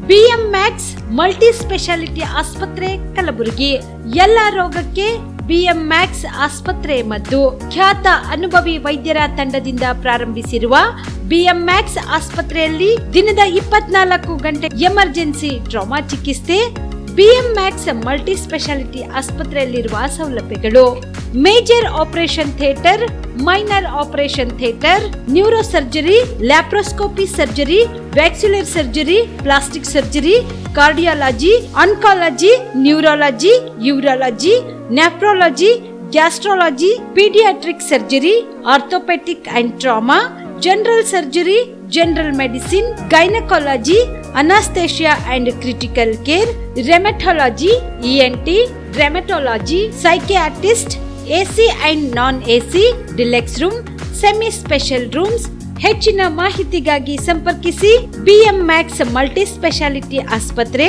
BMX multi speciality ಆಸ್ಪತ್ರೆ ಕಲಬುರಗಿ. ಎಲ್ಲ ರೋಗಕ್ಕೆ BMX ಆಸ್ಪತ್ರೆ ಮದ್ದು. ಖ್ಯಾತ ಅನುಭವಿ ವೈದ್ಯರ ತಂಡದಿಂದ ಪ್ರಾರಂಭಿಸಿರುವ BMX ಆಸ್ಪತ್ರೆಯಲ್ಲಿ ದಿನದ 24 ಗಂಟೆ ಎಮರ್ಜೆನ್ಸಿ ಟ್ರಾಮಾ ಚಿಕಿತ್ಸೆ. BMX ಮಲ್ಟಿ ಸ್ಪೆಷಾಲಿಟಿ ಆಸ್ಪತ್ರೆಯಲ್ಲಿರುವ ಸೌಲಭ್ಯಗಳು: major operation theatre, minor operation theatre, neuro surgery, laparoscopy surgery, ವ್ಯಾಕ್ಸ್ಯುಲರ್ surgery, plastic surgery, cardiology, oncology, neurology, urology, nephrology, gastrology, paediatric surgery, orthopaedic and trauma, general surgery, general medicine, gynaecology, anaesthesia and critical care, rheumatology, ENT, rheumatology, psychiatrist, AC and non AC, deluxe room, semi special rooms. ಹೆಚ್ಚಿನ ಮಾಹಿತಿಗಾಗಿ ಸಂಪರ್ಕಿಸಿ BMX multi speciality ಆಸ್ಪತ್ರೆ,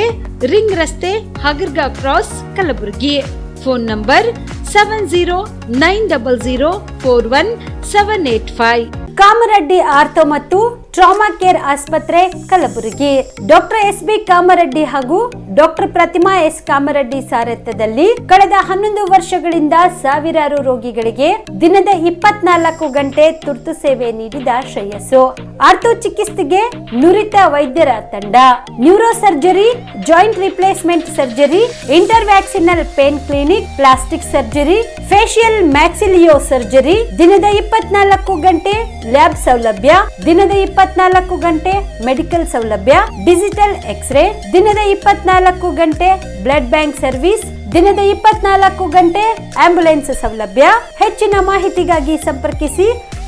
ring ರಸ್ತೆ, Hagarga cross, Kalaburagi. Phone number 7090041785. Kamareddy ortho ಮತ್ತು trauma care ಆಸ್ಪತ್ರೆ Kalaburagi. Doctor SB Kamareddy ಹಾಗೂ doctor ಪ್ರತಿಮಾ S Kamareddy ಸಾರಥ್ಯದಲ್ಲಿ ಕಳೆದ 11 ವರ್ಷಗಳಿಂದ ಸಾವಿರಾರು ರೋಗಿಗಳಿಗೆ ದಿನದ 24 ಗಂಟೆ ತುರ್ತು ಸೇವೆ ನೀಡಿದ ಶ್ರೇಯಸ್ಸು. ಆರ್ಥೋ ಚಿಕಿತ್ಸೆಗೆ ನುರಿತ ವೈದ್ಯರ ತಂಡ, neuro surgery, joint replacement surgery, interventional pain clinic, plastic surgery, facial maxillo surgery, ದಿನದ 24 ಗಂಟೆ ಲ್ಯಾಬ್ ಸೌಲಭ್ಯ, ದಿನದ 24 ಗಂಟೆ ಮೆಡಿಕಲ್ ಸೌಲಭ್ಯ, ಡಿಜಿಟಲ್ ಎಕ್ಸ್ರೇ, ದಿನದ 24 ಗಂಟೆ ಬ್ಲಡ್ ಬ್ಯಾಂಕ್ ಸರ್ವಿಸ್, ದಿನದ 24 ಗಂಟೆ ಆಂಬ್ಯುಲೆನ್ಸ್ ಸೌಲಭ್ಯ. ಹೆಚ್ಚಿನ ಮಾಹಿತಿಗಾಗಿ ಸಂಪರ್ಕಿಸಿ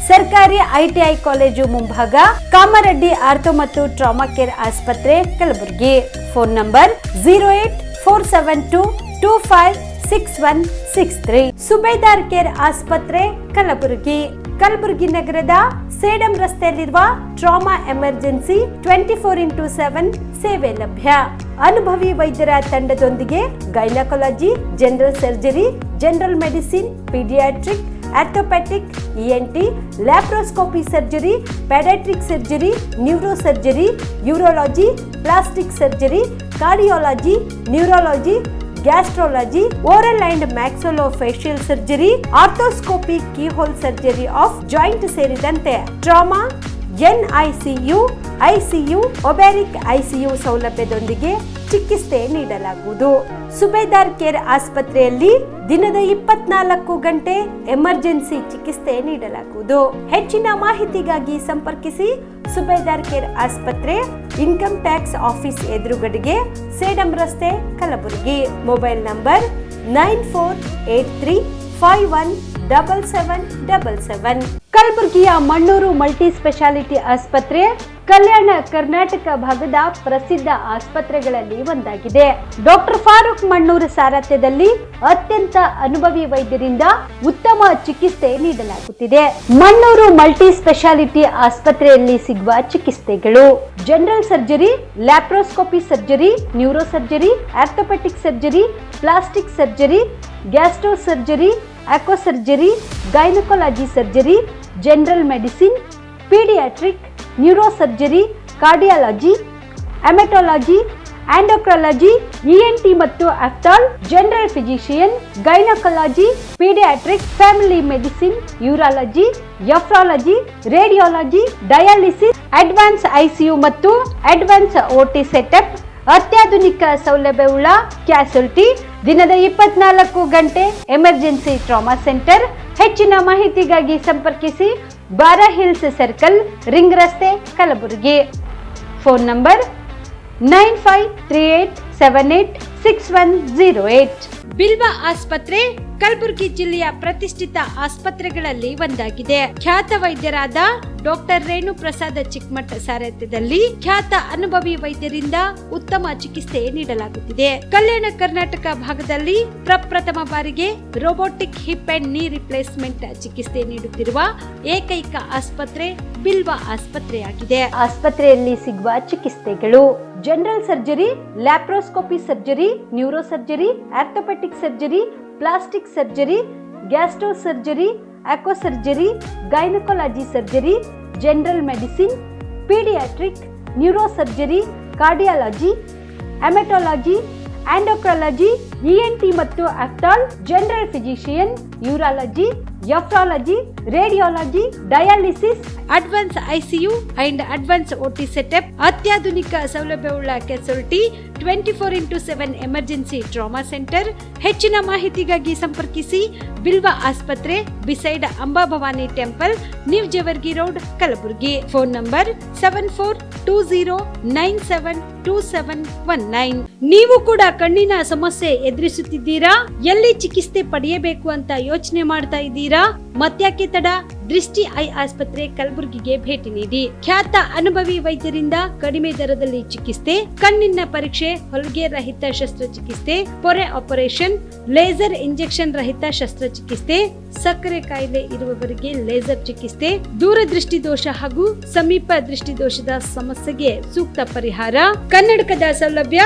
ಸರ್ಕಾರಿ ITI ಕಾಲೇಜು ಮುಂಭಾಗ, ಕಾಮರೆಡ್ಡಿ ಆರ್ಥೋ ಮತ್ತು ಟ್ರಾಮಾ ಕೇರ್ ಆಸ್ಪತ್ರೆ Kalaburagi. Phone number 08472256163. Subedar care ಆಸ್ಪತ್ರೆ ಕಲಬುರಗಿ. ಕಲಬುರಗಿ ನಗರದ ಸೇಡಂ ರಸ್ತೆಯಲ್ಲಿರುವ ಟ್ರಾಮಾ ಎಮರ್ಜೆನ್ಸಿ 24x7 ಸೇವೆ ಲಭ್ಯ. ಅನುಭವಿ ವೈದ್ಯರ ತಂಡದೊಂದಿಗೆ gynaecology, general surgery, general medicine, paediatric, orthopaedic, ENT, laparoscopy surgery, paediatric surgery, neuro surgery, urology, plastic surgery, cardiology, neurology, gastrology, oral and maxillofacial surgery, arthroscopy, keyhole surgery of joint ಸೇರಿದಂತೆ trauma, NICU, ICU, ಒಬ್ಯಾರಿಕ್ ICU ಸೌಲಭ್ಯದೊಂದಿಗೆ ಚಿಕಿತ್ಸೆ ನೀಡಲಾಗುವುದು. ಸುಬೇದಾರ್ care ಆಸ್ಪತ್ರೆಯಲ್ಲಿ ದಿನದ 24 ಗಂಟೆ emergency ಚಿಕಿತ್ಸೆ ನೀಡಲಾಗುವುದು. ಹೆಚ್ಚಿನ ಮಾಹಿತಿಗಾಗಿ ಸಂಪರ್ಕಿಸಿ ಸುಬೇದಾರ್ ಕೇರ್ ಆಸ್ಪತ್ರೆ, ಇನ್ಕಮ್ ಟ್ಯಾಕ್ಸ್ ಆಫೀಸ್ ಎದುರುಗಡೆಗೆ, ಸೇಡಂ ರಸ್ತೆ, ಕಲಬುರಗಿ. Mobile number 9483517777. ಕಲಬುರಗಿಯ ಮಣ್ಣೂರು ಮಲ್ಟಿ ಸ್ಪೆಷಾಲಿಟಿ ಆಸ್ಪತ್ರೆ ಕಲ್ಯಾಣ ಕರ್ನಾಟಕ ಭಾಗದ ಪ್ರಸಿದ್ಧ ಆಸ್ಪತ್ರೆಗಳಲ್ಲಿ ಒಂದಾಗಿದೆ. ಡಾಕ್ಟರ್ ಫಾರೂಕ್ ಮಣ್ಣೂರು ಸಾರಥ್ಯದಲ್ಲಿ ಅತ್ಯಂತ ಅನುಭವಿ ವೈದ್ಯರಿಂದ ಉತ್ತಮ ಚಿಕಿತ್ಸೆ ನೀಡಲಾಗುತ್ತಿದೆ. ಮಣ್ಣೂರು ಮಲ್ಟಿ ಸ್ಪೆಷಾಲಿಟಿ ಆಸ್ಪತ್ರೆಯಲ್ಲಿ ಸಿಗುವ ಚಿಕಿತ್ಸೆಗಳು: general surgery, laparoscopy surgery, neuro surgery, orthopaedic surgery, plastic surgery, gastro surgery, aqua surgery, gynaecology surgery, general medicine, paediatric, neuro surgery, cardiology, haematology, endocrinology, ENT ಮತ್ತು ophthal, general physician, gynaecology, paediatric, family medicine, urology, nephrology, radiology, dialysis, advance ICU ಮತ್ತು advance OT setup, ಅತ್ಯಾಧುನಿಕ ಸೌಲಭ್ಯವುಳ್ಳ ಕ್ಯಾಸುಲಿಟಿ, ದಿನದ 24 ಗಂಟೆ emergency trauma centre. ಹೆಚ್ಚಿನ ಮಾಹಿತಿಗಾಗಿ ಸಂಪರ್ಕಿಸಿ ಬಾರಾ hills circle, ring ರಸ್ತೆ, ಕಲಬುರಗಿ. Phone number 9538786108. ಬಿಲ್ವಾ ಆಸ್ಪತ್ರೆ ಕಲಬುರಗಿ ಜಿಲ್ಲೆಯ ಪ್ರತಿಷ್ಠಿತ ಆಸ್ಪತ್ರೆಗಳಲ್ಲಿ ಒಂದಾಗಿದೆ. ಖ್ಯಾತ ವೈದ್ಯರಾದ ಡಾಕ್ಟರ್ ರೇಣು ಪ್ರಸಾದ್ ಚಿಕ್ಕಮಠ ಸಾರಥ್ಯದಲ್ಲಿ ಖ್ಯಾತ ಅನುಭವಿ ವೈದ್ಯರಿಂದ ಉತ್ತಮ ಚಿಕಿತ್ಸೆ ನೀಡಲಾಗುತ್ತಿದೆ. ಕಲ್ಯಾಣ ಕರ್ನಾಟಕ ಭಾಗದಲ್ಲಿ ಪ್ರಪ್ರಥಮ ಬಾರಿಗೆ robotic hip and knee replacement ಚಿಕಿತ್ಸೆ ನೀಡುತ್ತಿರುವ ಏಕೈಕ ಆಸ್ಪತ್ರೆ ಬಿಲ್ವಾ ಆಸ್ಪತ್ರೆಯಾಗಿದೆ. ಆಸ್ಪತ್ರೆಯಲ್ಲಿ ಸಿಗುವ ಚಿಕಿತ್ಸೆಗಳು: general surgery, laparoscopy surgery, neuro surgery, orthopaedic surgery, plastic surgery, gastro surgery, aqua surgery, gynaecology surgery, general medicine, paediatric, neuro surgery, cardiology, haematology, endocrinology, ENT ಮತ್ತು ophthal, general physician, urology, nephrology, radiology, dialysis, advance ICU and advance OT setup, ಅತ್ಯಾಧುನಿಕ ಸೌಲಭ್ಯವುಳ್ಳ casualty, 24x7 emergency trauma centre. ಹೆಚ್ಚಿನ ಮಾಹಿತಿಗಾಗಿ ಸಂಪರ್ಕಿಸಿ ಬಿಲ್ವಾ ಆಸ್ಪತ್ರೆ, beside Amba Bhavani temple, new Jevargi road, Kalaburagi. Phone number 7420972719. ನೀವು ಕೂಡ ಕಣ್ಣಿನ ಸಮಸ್ಯೆ ಎದುರಿಸುತ್ತಿದ್ದೀರಾ? ಎಲ್ಲಿ ಚಿಕಿತ್ಸೆ ಪಡೆಯಬೇಕು ಅಂತ ಯೋಚನೆ ಮಾಡ್ತಾ ಇದ್ದೀರಾ? ಮತ್ಯಾಕೆ ತಡ? ದೃಷ್ಟಿ ಐ ಆಸ್ಪತ್ರೆ ಕಲಬುರಗಿಗೆ ಭೇಟಿ ನೀಡಿ. ಖ್ಯಾತ ಅನುಭವಿ ವೈದ್ಯರಿಂದ ಕಡಿಮೆ ದರದಲ್ಲಿ ಚಿಕಿತ್ಸೆ, ಕಣ್ಣಿನ ಪರೀಕ್ಷೆ, ಹೊಲಿಗೆ ರಹಿತ ಶಸ್ತ್ರಚಿಕಿತ್ಸೆ, ಪೊರೆ ಆಪರೇಷನ್, ಲೇಸರ್ ಇಂಜೆಕ್ಷನ್ ರಹಿತ ಶಸ್ತ್ರಚಿಕಿತ್ಸೆ, ಸಕ್ಕರೆ ಕಾಯಿಲೆ ಇರುವವರಿಗೆ ಲೇಸರ್ ಚಿಕಿತ್ಸೆ, ದೂರದೃಷ್ಟಿ ದೋಷ ಹಾಗೂ ಸಮೀಪ ದೃಷ್ಟಿ ದೋಷದ ಸಮಸ್ಯೆಗೆ ಸೂಕ್ತ ಪರಿಹಾರ, ಕನ್ನಡಕದ ಸೌಲಭ್ಯ,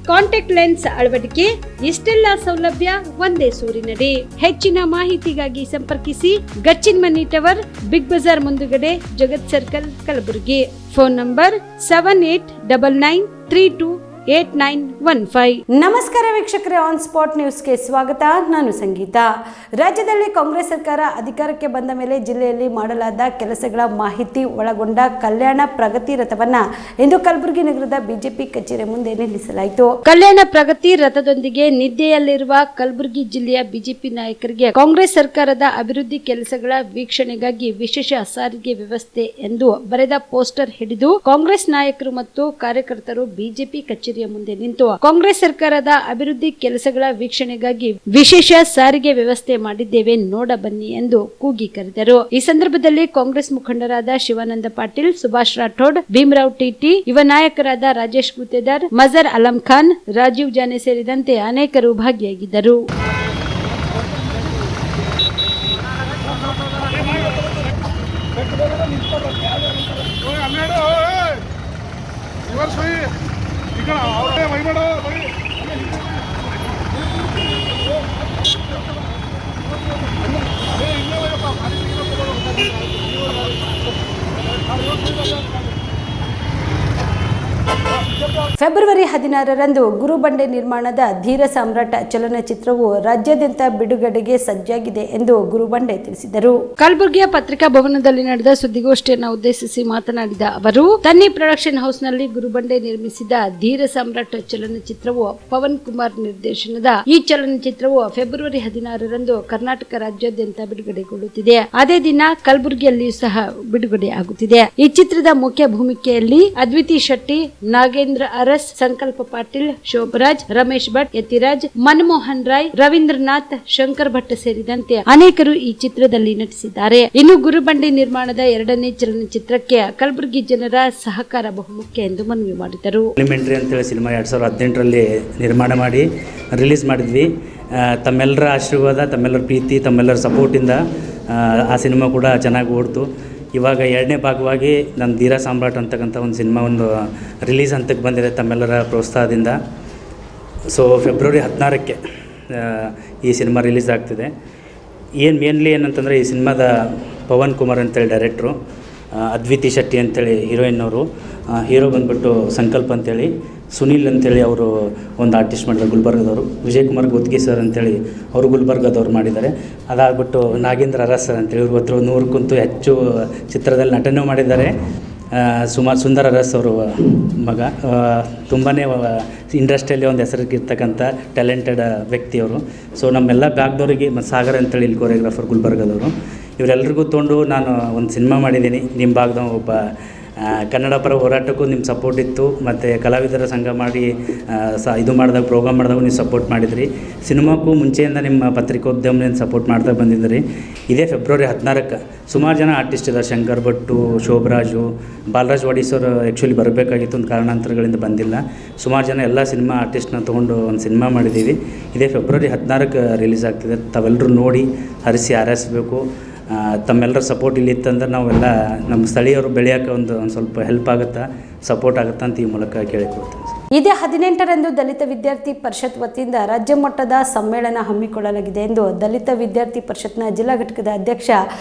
ಕಾಂಟ್ಯಾಕ್ಟ್ ಲೆನ್ಸ್ ಅಳವಡಿಕೆ, ಇಷ್ಟೆಲ್ಲ ಸೌಲಭ್ಯ ಒಂದೇ ಸೂರಿನಡಿ. ಹೆಚ್ಚಿನ ಮಾಹಿತಿಗಾಗಿ ಸಂಪರ್ಕಿಸಿ Gachchin Money Tower, Big Bazaar ಮುಂದುಗಡೆ, Jagat circle, Kalaburagi. Phone number 7899328915. ನಮಸ್ಕಾರ ವೀಕ್ಷಕರೇ, ಆನ್ ಸ್ಪಾಟ್ ನ್ಯೂಸ್ಗೆ ಸ್ವಾಗತ. ನಾನು ಸಂಗೀತ. ರಾಜ್ಯದಲ್ಲಿ ಕಾಂಗ್ರೆಸ್ ಸರ್ಕಾರ ಅಧಿಕಾರಕ್ಕೆ ಬಂದ ಮೇಲೆ ಜಿಲ್ಲೆಯಲ್ಲಿ ಮಾಡಲಾದ ಕೆಲಸಗಳ ಮಾಹಿತಿ ಒಳಗೊಂಡ ಕಲ್ಯಾಣ ಪ್ರಗತಿ ರಥವನ್ನ ಇಂದು ಕಲಬುರಗಿ ನಗರದ ಬಿಜೆಪಿ ಕಚೇರಿ ಮುಂದೆ ನಿಲ್ಲಿಸಲಾಯಿತು. ಕಲ್ಯಾಣ ಪ್ರಗತಿ ರಥದೊಂದಿಗೆ ನಿದ್ದೆಯಲ್ಲಿರುವ ಕಲಬುರಗಿ ಜಿಲ್ಲೆಯ ಬಿಜೆಪಿ ನಾಯಕರಿಗೆ ಕಾಂಗ್ರೆಸ್ ಸರ್ಕಾರದ ಅಭಿವೃದ್ಧಿ ಕೆಲಸಗಳ ವೀಕ್ಷಣೆಗಾಗಿ ವಿಶೇಷ ಸಾರಿಗೆ ವ್ಯವಸ್ಥೆ ಎಂದು ಬರೆದ ಪೋಸ್ಟರ್ ಹಿಡಿದು ಕಾಂಗ್ರೆಸ್ ನಾಯಕರು ಮತ್ತು ಕಾರ್ಯಕರ್ತರು ಬಿಜೆಪಿ ಕಚೇರಿಯ ಮುಂದೆ ನಿಂತು ಕಾಂಗ್ರೆಸ್ ಸರ್ಕಾರದ ಅಭಿವೃದ್ಧಿ ಕೆಲಸಗಳ ವೀಕ್ಷಣೆಗಾಗಿ ವಿಶೇಷ ಸಾರಿಗೆ ವ್ಯವಸ್ಥೆ ಮಾಡಿದ್ದೇವೆ, ನೋಡ ಬನ್ನಿ ಎಂದು ಕೂಗಿ ಕರೆದರು. ಈ ಸಂದರ್ಭದಲ್ಲಿ ಕಾಂಗ್ರೆಸ್ ಮುಖಂಡರಾದ ಶಿವಾನಂದ ಪಾಟೀಲ್, ಸುಭಾಷ್ ರಾಠೋಡ್, ಭೀಮರಾವ್ ಟಿಟಿ, ಯುವ ನಾಯಕರಾದ ರಾಜೇಶ್ ಗುತ್ತೇದಾರ್, ಮಜರ್ ಅಲಂ ಖಾನ್, ರಾಜೀವ್ ಜಾನೆ ಸೇರಿದಂತೆ ಅನೇಕರು ಭಾಗಿಯಾಗಿದ್ದರು. ಫೆಬ್ರವರಿ 16ರಂದು ಗುರುಬಂಡೆ ನಿರ್ಮಾಣದ ಧೀರ ಸಾಮ್ರಾಟ ಚಲನಚಿತ್ರವು ರಾಜ್ಯಾದ್ಯಂತ ಬಿಡುಗಡೆಗೆ ಸಜ್ಜಾಗಿದೆ ಎಂದು ಗುರುಬಂಡೆ ತಿಳಿಸಿದರು. ಕಲಬುರಗಿಯ ಪತ್ರಿಕಾ ಭವನದಲ್ಲಿ ನಡೆದ ಸುದ್ದಿಗೋಷ್ಠಿಯನ್ನು ಉದ್ದೇಶಿಸಿ ಮಾತನಾಡಿದ ಅವರು, ತನ್ನಿ ಪ್ರೊಡಕ್ಷನ್ ಹೌಸ್ನಲ್ಲಿ ಗುರುಬಂಡೆ ನಿರ್ಮಿಸಿದ ಧೀರ ಸಾಮ್ರಾಟ ಚಲನಚಿತ್ರವು ಪವನ್ ಕುಮಾರ್ ನಿರ್ದೇಶನದ ಈ ಚಲನಚಿತ್ರವು ಫೆಬ್ರವರಿ 16ರಂದು ಕರ್ನಾಟಕ ರಾಜ್ಯಾದ್ಯಂತ ಬಿಡುಗಡೆಗೊಳ್ಳುತ್ತಿದೆ. ಅದೇ ದಿನ ಕಲಬುರಗಿಯಲ್ಲಿಯೂ ಸಹ ಬಿಡುಗಡೆ ಆಗುತ್ತಿದೆ. ಈ ಚಿತ್ರದ ಮುಖ್ಯ ಭೂಮಿಕೆಯಲ್ಲಿ ಅದ್ವಿತಿ ಶೆಟ್ಟಿ, ನಾಗೇಂದ್ರ ಅರಸ್, ಸಂಕಲ್ಪ ಪಾಟೀಲ್, ಶೋಭರಾಜ್, ರಮೇಶ್ ಭಟ್, ಯತಿರಾಜ್, ಮನಮೋಹನ್ ರಾಯ್, ರವೀಂದ್ರನಾಥ್, ಶಂಕರ್ ಭಟ್ ಸೇರಿದಂತೆ ಅನೇಕರು ಈ ಚಿತ್ರದಲ್ಲಿ ನಟಿಸಿದ್ದಾರೆ. ಇನ್ನು ಗುರುಬಂಡೆ ನಿರ್ಮಾಣದ 2ನೇ ಚಲನಚಿತ್ರಕ್ಕೆ ಕಲಬುರಗಿ ಜನರ ಸಹಕಾರ ಬಹುಮುಖ್ಯ ಎಂದು ಮನವಿ ಮಾಡಿದರು. ಎಲಿಮೆಂಟ್ರಿ ಅಂತೇಳಿ ಸಿನಿಮಾ 2018ರಲ್ಲಿ ನಿರ್ಮಾಣ ಮಾಡಿ ರಿಲೀಸ್ ಮಾಡಿದ್ವಿ. ತಮ್ಮೆಲ್ಲರ ಆಶೀರ್ವಾದ, ತಮ್ಮೆಲ್ಲರ ಪ್ರೀತಿ, ತಮ್ಮೆಲ್ಲರ ಸಪೋರ್ಟಿಂದ ಆ ಸಿನಿಮಾ ಕೂಡ ಚೆನ್ನಾಗಿ ಓಡ್ತು. ಇವಾಗ 2ನೇ ಭಾಗವಾಗಿ ನನ್ನ ಧೀರ ಸಾಮ್ರಾಟ್ ಅಂತಕ್ಕಂಥ ಒಂದು ಸಿನಿಮಾ ಒಂದು ರಿಲೀಸ್ ಹಂತಕ್ಕೆ ಬಂದಿದೆ ತಮ್ಮೆಲ್ಲರ ಪ್ರೋತ್ಸಾಹದಿಂದ. ಸೊ ಫೆಬ್ರವರಿ 16ಕ್ಕೆ ಈ ಸಿನಿಮಾ ರಿಲೀಸ್ ಆಗ್ತಿದೆ. ಮೇನ್ಲಿ ಏನಂತಂದರೆ ಈ ಸಿನಿಮಾದ ಪವನ್ ಕುಮಾರ್ ಅಂತೇಳಿ ಡೈರೆಕ್ಟ್ರು, ಅದ್ವಿತಿ ಶೆಟ್ಟಿ ಅಂತೇಳಿ ಹೀರೋಯಿನ್ ಅವರು, ಹೀರೋ ಬಂದ್ಬಿಟ್ಟು ಸಂಕಲ್ಪ ಅಂತೇಳಿ, ಸುನೀಲ್ ಅಂತೇಳಿ ಅವರು ಒಂದು ಆರ್ಟಿಸ್ಟ್ ಮಾಡಿದ್ದಾರೆ ಗುಲ್ಬರ್ಗದವರು, ವಿಜಯ್ ಕುಮಾರ್ ಗೊತ್ಗಿ ಸರ್ ಅಂತೇಳಿ ಅವರು ಗುಲ್ಬರ್ಗದವ್ರು ಮಾಡಿದ್ದಾರೆ. ಅದಾಗ್ಬಿಟ್ಟು ನಾಗೇಂದ್ರ ಅರಸ್ ಸರ್ ಅಂತೇಳಿ ಇವ್ರು 100ಕ್ಕಿಂತ ಹೆಚ್ಚು ಚಿತ್ರದಲ್ಲಿ ನಟನೆ ಮಾಡಿದ್ದಾರೆ. ಸುಂದರ ಅರಸ್ ಅವರು ಮಗ, ತುಂಬಾ ಇಂಡಸ್ಟ್ರಿಯಲ್ಲಿ ಒಂದು ಹೆಸರಿಗಿರ್ತಕ್ಕಂಥ ಟ್ಯಾಲೆಂಟೆಡ್ ವ್ಯಕ್ತಿಯವರು. ಸೊ ನಮ್ಮೆಲ್ಲ ಬ್ಯಾಗ್ದವರಿಗೆ ಮತ್ತು ಸಾಗರ್ ಅಂತೇಳಿ ಇಲ್ಲಿ ಕೊರಿಯೋಗ್ರಾಫರ್ ಗುಲ್ಬರ್ಗದವರು, ಇವರೆಲ್ಲರಿಗೂ ತೊಗೊಂಡು ನಾನು ಒಂದು ಸಿನಿಮಾ ಮಾಡಿದ್ದೀನಿ. ನಿಮ್ಮ ಭಾಗದ ಒಬ್ಬ ಕನ್ನಡ ಪರ ಹೋರಾಟಕ್ಕೂ ನಿಮ್ಮ ಸಪೋರ್ಟ್ ಇತ್ತು, ಮತ್ತು ಕಲಾವಿದರ ಸಂಘ ಮಾಡಿ ಇದು ಮಾಡಿದಾಗ ಪ್ರೋಗ್ರಾಮ್ ಮಾಡಿದಾಗ ನೀವು ಸಪೋರ್ಟ್ ಮಾಡಿದ್ರಿ. ಸಿನಿಮಾಕ್ಕೂ ಮುಂಚೆಯಿಂದ ನಿಮ್ಮ ಪತ್ರಿಕೋದ್ಯಮದಿಂದ ಸಪೋರ್ಟ್ ಮಾಡ್ತಾ ಬಂದಿದ್ದೀರಿ. ಇದೇ ಫೆಬ್ರವರಿ 16ಕ್ಕೆ ಸುಮಾರು ಜನ ಆರ್ಟಿಸ್ಟ್ ಇದ್ದಾರೆ, ಶಂಕರ್ ಭಟ್ಟು, ಶೋಭರಾಜು, ಬಾಲರಾಜ್ ವಾಡೀಸರ್ ಆ್ಯಕ್ಚುಲಿ ಬರಬೇಕಾಗಿತ್ತು, ಒಂದು ಕಾರಣಾಂತರಗಳಿಂದ ಬಂದಿಲ್ಲ. ಸುಮಾರು ಜನ ಎಲ್ಲ ಸಿನಿಮಾ ಆರ್ಟಿಸ್ಟ್ನ ತೊಗೊಂಡು ಒಂದು ಸಿನಿಮಾ ಮಾಡಿದ್ದೀವಿ. ಇದೇ ಫೆಬ್ರವರಿ 16ಕ್ಕೆ ರಿಲೀಸ್ ಆಗ್ತಿದೆ. ತಾವೆಲ್ಲರೂ ನೋಡಿ ಹರಿಸಿ ಹಾರೈಸಬೇಕು. ತಮ್ಮೆಲ್ಲರ ಸಪೋರ್ಟ್ ಇಲ್ಲಿ ಇತ್ತಂದ್ರೆ ನಾವೆಲ್ಲ ನಮ್ಮ ಸ್ಥಳೀಯರು ಬೆಳೆಯೋಕ್ಕೆ ಒಂದು ಸ್ವಲ್ಪ ಹೆಲ್ಪ್ ಆಗುತ್ತಾ, ಸಪೋರ್ಟ್ ಆಗುತ್ತಾ ಅಂತ ಈ ಮೂಲಕ ಕೇಳಿಕೊಳ್ತೇನೆ. ಇದೇ 18ರಂದು ದಲಿತ ವಿದ್ಯಾರ್ಥಿ ಪರಿಷತ್ ವತಿಯಿಂದ ರಾಜ್ಯ ಮಟ್ಟದ ಸಮ್ಮೇಳನ ಹಮ್ಮಿಕೊಳ್ಳಲಾಗಿದೆ ಎಂದು ದಲಿತ ವಿದ್ಯಾರ್ಥಿ ಪರಿಷತ್ನ ಜಿಲ್ಲಾ ಘಟಕದ ಅಧ್ಯಕ್ಷ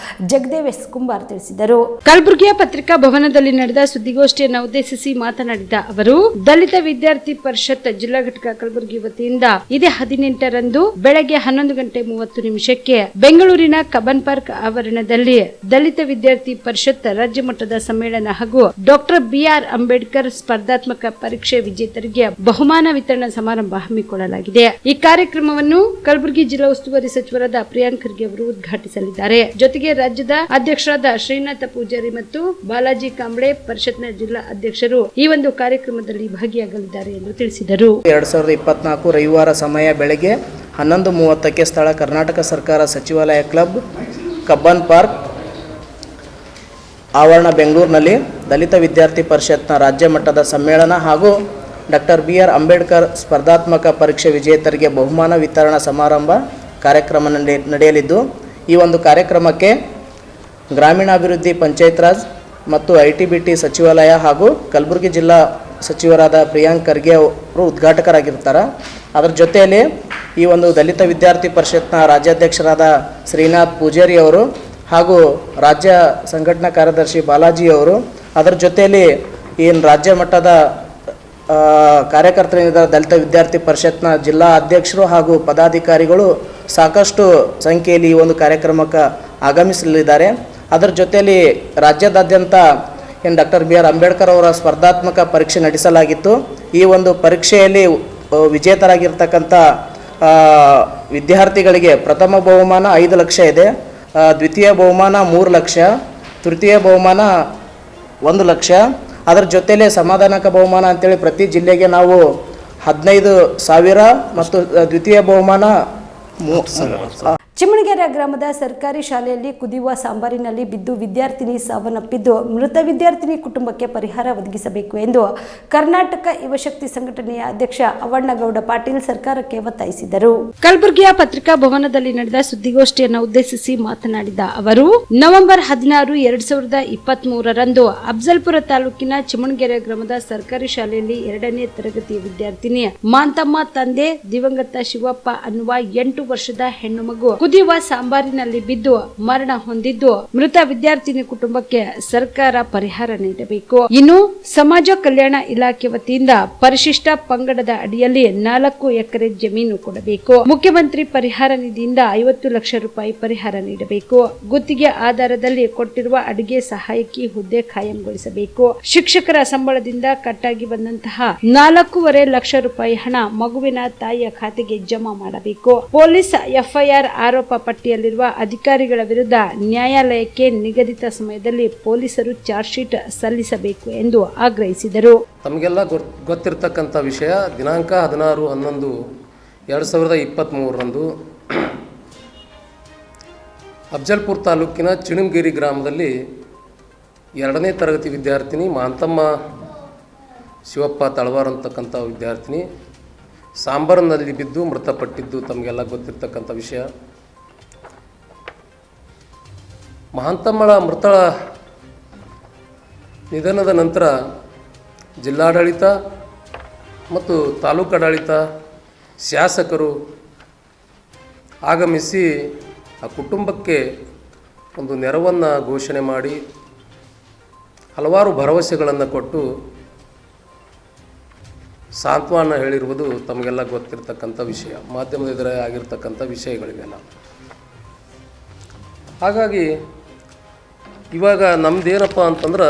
ಜಗದೇವ್ ಎಸ್ ಕುಂಬಾರ್ ತಿಳಿಸಿದರು. ಕಲಬುರಗಿಯ ಪತ್ರಿಕಾ ಭವನದಲ್ಲಿ ನಡೆದ ಸುದ್ದಿಗೋಷ್ಠಿಯನ್ನು ಉದ್ದೇಶಿಸಿ ಮಾತನಾಡಿದ ಅವರು, ದಲಿತ ವಿದ್ಯಾರ್ಥಿ ಪರಿಷತ್ ಜಿಲ್ಲಾ ಘಟಕ ಕಲಬುರಗಿ ವತಿಯಿಂದ ಇದೇ 18ರಂದು ಬೆಳಗ್ಗೆ 11:30 ಬೆಂಗಳೂರಿನ ಕಬ್ಬನ್ ಪಾರ್ಕ್ ಆವರಣದಲ್ಲಿ ದಲಿತ ವಿದ್ಯಾರ್ಥಿ ಪರಿಷತ್ ರಾಜ್ಯ ಮಟ್ಟದ ಸಮ್ಮೇಳನ ಹಾಗೂ ಡಾಕ್ಟರ್ ಬಿಆರ್ ಅಂಬೇಡ್ಕರ್ ಸ್ಪರ್ಧಾತ್ಮಕ ಪರೀಕ್ಷೆ ವಿಜೇತರಿಗೆ ಬಹುಮಾನ ವಿತರಣಾ ಸಮಾರಂಭ ಹಮ್ಮಿಕೊಳ್ಳಲಾಗಿದೆ. ಈ ಕಾರ್ಯಕ್ರಮವನ್ನು ಕಲಬುರಗಿ ಜಿಲ್ಲಾ ಉಸ್ತುವಾರಿ ಸಚಿವರಾದ ಪ್ರಿಯಾಂಕ್ ಖರ್ಗೆ ಅವರು ಉದ್ಘಾಟಿಸಲಿದ್ದಾರೆ. ಜೊತೆಗೆ ರಾಜ್ಯದ ಅಧ್ಯಕ್ಷರಾದ ಶ್ರೀನಾಥ ಪೂಜಾರಿ ಮತ್ತು ಬಾಲಾಜಿ ಕಾಂಬ್ಳೆ ಪರಿಷತ್ನ ಜಿಲ್ಲಾ ಅಧ್ಯಕ್ಷರು ಈ ಒಂದು ಕಾರ್ಯಕ್ರಮದಲ್ಲಿ ಭಾಗಿಯಾಗಲಿದ್ದಾರೆ ಎಂದು ತಿಳಿಸಿದರು. 2024 ರವಿವಾರ ಸಮಯ ಬೆಳಗ್ಗೆ 11:30 ಸ್ಥಳ ಕರ್ನಾಟಕ ಸರ್ಕಾರ ಸಚಿವಾಲಯ ಕ್ಲಬ್, ಕಬ್ಬನ್ ಪಾರ್ಕ್ ಆವರಣ, ಬೆಂಗಳೂರಿನಲ್ಲಿ ದಲಿತ ವಿದ್ಯಾರ್ಥಿ ಪರಿಷತ್ನ ರಾಜ್ಯ ಮಟ್ಟದ ಸಮ್ಮೇಳನ ಹಾಗೂ ಡಾಕ್ಟರ್ ಬಿಆರ್ ಅಂಬೇಡ್ಕರ್ ಸ್ಪರ್ಧಾತ್ಮಕ ಪರೀಕ್ಷೆ ವಿಜೇತರಿಗೆ ಬಹುಮಾನ ವಿತರಣಾ ಸಮಾರಂಭ ಕಾರ್ಯಕ್ರಮ ನಡೆಯಲಿದ್ದು, ಈ ಒಂದು ಕಾರ್ಯಕ್ರಮಕ್ಕೆ ಗ್ರಾಮೀಣಾಭಿವೃದ್ಧಿ, ಪಂಚಾಯತ್ ರಾಜ್ ಮತ್ತು ITBT ಸಚಿವಾಲಯ ಹಾಗೂ ಕಲಬುರಗಿ ಜಿಲ್ಲಾ ಸಚಿವರಾದ ಪ್ರಿಯಾಂಕ್ ಖರ್ಗೆ ಅವರು ಉದ್ಘಾಟಕರಾಗಿರ್ತಾರೆ. ಅದರ ಜೊತೆಯಲ್ಲಿ ಈ ಒಂದು ದಲಿತ ವಿದ್ಯಾರ್ಥಿ ಪರಿಷತ್ನ ರಾಜ್ಯಾಧ್ಯಕ್ಷರಾದ ಶ್ರೀನಾಥ್ ಪೂಜಾರಿ ಅವರು ಹಾಗೂ ರಾಜ್ಯ ಸಂಘಟನಾ ಕಾರ್ಯದರ್ಶಿ ಬಾಲಾಜಿ ಅವರು, ಅದರ ಜೊತೆಯಲ್ಲಿ ಏನು ರಾಜ್ಯ ಮಟ್ಟದ ಕಾರ್ಯಕರ್ತರಿಂದ ದಲಿತ ವಿದ್ಯಾರ್ಥಿ ಪರಿಷತ್ನ ಜಿಲ್ಲಾ ಅಧ್ಯಕ್ಷರು ಹಾಗೂ ಪದಾಧಿಕಾರಿಗಳು ಸಾಕಷ್ಟು ಸಂಖ್ಯೆಯಲ್ಲಿ ಈ ಒಂದು ಕಾರ್ಯಕ್ರಮಕ್ಕೆ ಆಗಮಿಸಲಿದ್ದಾರೆ. ಅದರ ಜೊತೆಯಲ್ಲಿ ರಾಜ್ಯದಾದ್ಯಂತ ಏನು ಡಾಕ್ಟರ್ ಬಿಆರ್ ಅಂಬೇಡ್ಕರ್ ಅವರ ಸ್ಪರ್ಧಾತ್ಮಕ ಪರೀಕ್ಷೆ ನಡೆಸಲಾಗಿತ್ತು. ಈ ಒಂದು ಪರೀಕ್ಷೆಯಲ್ಲಿ ವಿಜೇತರಾಗಿರ್ತಕ್ಕಂಥ ವಿದ್ಯಾರ್ಥಿಗಳಿಗೆ ಪ್ರಥಮ ಬಹುಮಾನ 5 ಲಕ್ಷ ಇದೆ, ದ್ವಿತೀಯ ಬಹುಮಾನ 3 ಲಕ್ಷ, ತೃತೀಯ ಬಹುಮಾನ 1 ಲಕ್ಷ. ಅದರ ಜೊತೆಲೇ ಸಮಾಧಾನಕ ಬಹುಮಾನ ಅಂತೇಳಿ ಪ್ರತಿ ಜಿಲ್ಲೆಗೆ ನಾವು 15,000 ಮತ್ತು ದ್ವಿತೀಯ ಬಹುಮಾನ ಚಿಮಣಗೆರೆ ಗ್ರಾಮದ ಸರ್ಕಾರಿ ಶಾಲೆಯಲ್ಲಿ ಕುದಿಯುವ ಸಾಂಬಾರಿನಲ್ಲಿ ಬಿದ್ದು ವಿದ್ಯಾರ್ಥಿನಿ ಸಾವನ್ನಪ್ಪಿದ್ದು, ಮೃತ ವಿದ್ಯಾರ್ಥಿನಿ ಕುಟುಂಬಕ್ಕೆ ಪರಿಹಾರ ಒದಗಿಸಬೇಕು ಎಂದು ಕರ್ನಾಟಕ ಯುವಶಕ್ತಿ ಸಂಘಟನೆಯ ಅಧ್ಯಕ್ಷ ಅವಣ್ಣಗೌಡ ಪಾಟೀಲ್ ಸರ್ಕಾರಕ್ಕೆ ಒತ್ತಾಯಿಸಿದರು. ಕಲಬುರಗಿಯ ಪತ್ರಿಕಾ ಭವನದಲ್ಲಿ ನಡೆದ ಸುದ್ದಿಗೋಷ್ಠಿಯನ್ನು ಉದ್ದೇಶಿಸಿ ಮಾತನಾಡಿದ ಅವರು, ನವೆಂಬರ್ 16, 2023ರಂದು ಅಫ್ಜಲ್ಪುರ ತಾಲೂಕಿನ ಚಿಮಣಗೆರೆ ಗ್ರಾಮದ ಸರ್ಕಾರಿ ಶಾಲೆಯಲ್ಲಿ 2ನೇ ತರಗತಿಯ ವಿದ್ಯಾರ್ಥಿನಿ ಮಾಂತಮ್ಮ ತಂದೆ ದಿವಂಗತ ಶಿವಪ್ಪ ಅನ್ನುವ 8 ವರ್ಷದ ಹೆಣ್ಣು ಮಗು ಕುದಿಯುವ ಸಾಂಬಾರಿನಲ್ಲಿ ಬಿದ್ದು ಮರಣ ಹೊಂದಿದ್ದು, ಮೃತ ವಿದ್ಯಾರ್ಥಿನಿ ಕುಟುಂಬಕ್ಕೆ ಸರ್ಕಾರ ಪರಿಹಾರ ನೀಡಬೇಕು. ಇನ್ನು ಸಮಾಜ ಕಲ್ಯಾಣ ಇಲಾಖೆ ವತಿಯಿಂದ ಪರಿಶಿಷ್ಟ ಪಂಗಡದ ಅಡಿಯಲ್ಲಿ 4 ಎಕರೆ ಜಮೀನು ಕೊಡಬೇಕು. ಮುಖ್ಯಮಂತ್ರಿ ಪರಿಹಾರ ನಿಧಿಯಿಂದ 50 ಲಕ್ಷ ರೂಪಾಯಿ ಪರಿಹಾರ ನೀಡಬೇಕು. ಗುತ್ತಿಗೆ ಆಧಾರದಲ್ಲಿ ಕೊಟ್ಟಿರುವ ಅಡಿಗೆ ಸಹಾಯಕಿ ಹುದ್ದೆ ಖಾಯಂಗೊಳಿಸಬೇಕು. ಶಿಕ್ಷಕರ ಸಂಬಳದಿಂದ ಕಟ್ಟಾಗಿ ಬಂದಂತಹ 4.5 ಲಕ್ಷ ರೂಪಾಯಿ ಹಣ ಮಗುವಿನ ತಾಯಿಯ ಖಾತೆಗೆ ಜಮಾ ಮಾಡಬೇಕು. ಪೊಲೀಸ್ ಎಫ್ಐಆರ್ ಆರೋಪ ಪಟ್ಟಿಯಲ್ಲಿರುವ ಅಧಿಕಾರಿಗಳ ವಿರುದ್ಧ ನ್ಯಾಯಾಲಯಕ್ಕೆ ನಿಗದಿತ ಸಮಯದಲ್ಲಿ ಪೊಲೀಸರು ಚಾರ್ಜ್ ಶೀಟ್ ಸಲ್ಲಿಸಬೇಕು ಎಂದು ಆಗ್ರಹಿಸಿದರು. ತಮಗೆಲ್ಲ ಗೊತ್ತಿರತಕ್ಕಂಥ ವಿಷಯ, ದಿನಾಂಕ 16/11/2023ರಂದು ಅಫ್ಜಲ್ಪುರ ತಾಲೂಕಿನ ಚಿಣಮಗೇರಿ ಗ್ರಾಮದಲ್ಲಿ 2ನೇ ತರಗತಿ ವಿದ್ಯಾರ್ಥಿನಿ ಮಾಂತಮ್ಮ ಶಿವಪ್ಪ ತಳವಾರ್ ಅಂತಕ್ಕಂಥ ವಿದ್ಯಾರ್ಥಿನಿ ಸಾಂಬಾರಿನಲ್ಲಿ ಬಿದ್ದು ಮೃತಪಟ್ಟಿದ್ದು ತಮಗೆಲ್ಲ ಗೊತ್ತಿರ್ತಕ್ಕಂಥ ವಿಷಯ. ಮಾಂತಮ್ಮಳ ಮೃತ ನಿಧನದ ನಂತರ ಜಿಲ್ಲಾಡಳಿತ ಮತ್ತು ತಾಲೂಕಾಡಳಿತ, ಶಾಸಕರು ಆಗಮಿಸಿ ಆ ಕುಟುಂಬಕ್ಕೆ ಒಂದು ನೆರವನ್ನು ಘೋಷಣೆ ಮಾಡಿ ಹಲವಾರು ಭರವಸೆಗಳನ್ನು ಕೊಟ್ಟು ಸಾಂತ್ವನ ಹೇಳಿರುವುದು ತಮಗೆಲ್ಲ ಗೊತ್ತಿರತಕ್ಕಂಥ ವಿಷಯ, ಮಾಧ್ಯಮದ ಎದುರೇ ಆಗಿರ್ತಕ್ಕಂಥ ವಿಷಯಗಳಿವೆಲ್ಲ. ಹಾಗಾಗಿ ಇವಾಗ ನಮ್ಮದೇನಪ್ಪ ಅಂತಂದ್ರೆ,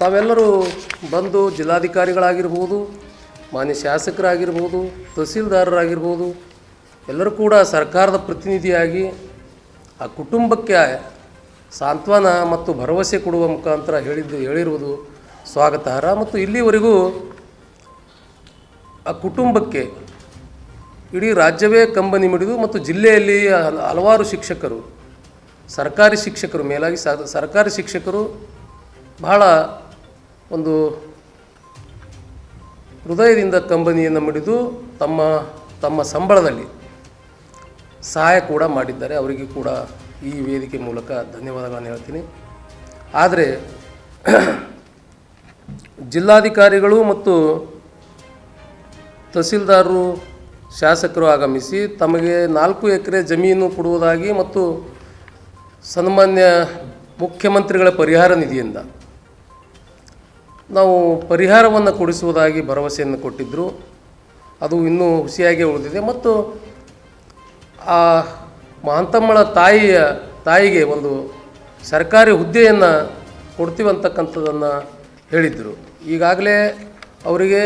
ತಾವೆಲ್ಲರೂ ಬಂದು ಜಿಲ್ಲಾಧಿಕಾರಿಗಳಾಗಿರ್ಬೋದು, ಮಾನ್ಯ ಶಾಸಕರಾಗಿರ್ಬೋದು, ತಹಸೀಲ್ದಾರರಾಗಿರ್ಬೋದು, ಎಲ್ಲರೂ ಕೂಡ ಸರ್ಕಾರದ ಪ್ರತಿನಿಧಿಯಾಗಿ ಆ ಕುಟುಂಬಕ್ಕೆ ಸಾಂತ್ವನ ಮತ್ತು ಭರವಸೆ ಕೊಡುವ ಮುಖಾಂತರ ಹೇಳಿರುವುದು ಸ್ವಾಗತಾರ್ಹ. ಮತ್ತು ಇಲ್ಲಿವರೆಗೂ ಆ ಕುಟುಂಬಕ್ಕೆ ಇಡೀ ರಾಜ್ಯವೇ ಕಂಬನಿ ಮಿಡಿದು ಮತ್ತು ಜಿಲ್ಲೆಯಲ್ಲಿ ಹಲವಾರು ಶಿಕ್ಷಕರು, ಸರ್ಕಾರಿ ಶಿಕ್ಷಕರು, ಮೇಲಾಗಿ ಸರ್ಕಾರಿ ಶಿಕ್ಷಕರು ಬಹಳ ಒಂದು ಹೃದಯದಿಂದ ಕಂಬನಿಯನ್ನು ಮಿಡಿದು ತಮ್ಮ ಸಂಬಳದಲ್ಲಿ ಸಹಾಯ ಕೂಡ ಮಾಡಿದ್ದಾರೆ. ಅವರಿಗೆ ಕೂಡ ಈ ವೇದಿಕೆ ಮೂಲಕ ಧನ್ಯವಾದಗಳನ್ನು ಹೇಳ್ತೀನಿ. ಆದರೆ ಜಿಲ್ಲಾಧಿಕಾರಿಗಳು ಮತ್ತು ತಹಸೀಲ್ದಾರರು ಶಾಸಕರು ಆಗಮಿಸಿ ತಮಗೆ 4 ಎಕರೆ ಜಮೀನು ಕೊಡುವುದಾಗಿ ಮತ್ತು ಸನ್ಮಾನ್ಯ ಮುಖ್ಯಮಂತ್ರಿಗಳ ಪರಿಹಾರ ನಿಧಿಯಿಂದ ನಾವು ಪರಿಹಾರವನ್ನು ಕೊಡಿಸುವುದಾಗಿ ಭರವಸೆಯನ್ನು ಕೊಟ್ಟಿದ್ದರು. ಅದು ಇನ್ನೂ ಹುಸಿಯಾಗಿ ಉಳಿದಿದೆ ಮತ್ತು ಆ ಮಹಂತಮ್ಮಳ ತಾಯಿಗೆ ಒಂದು ಸರ್ಕಾರಿ ಹುದ್ದೆಯನ್ನು ಕೊಡ್ತೀವಂತಕ್ಕಂಥದ್ದನ್ನು ಹೇಳಿದ್ದರು. ಈಗಾಗಲೇ ಅವರಿಗೆ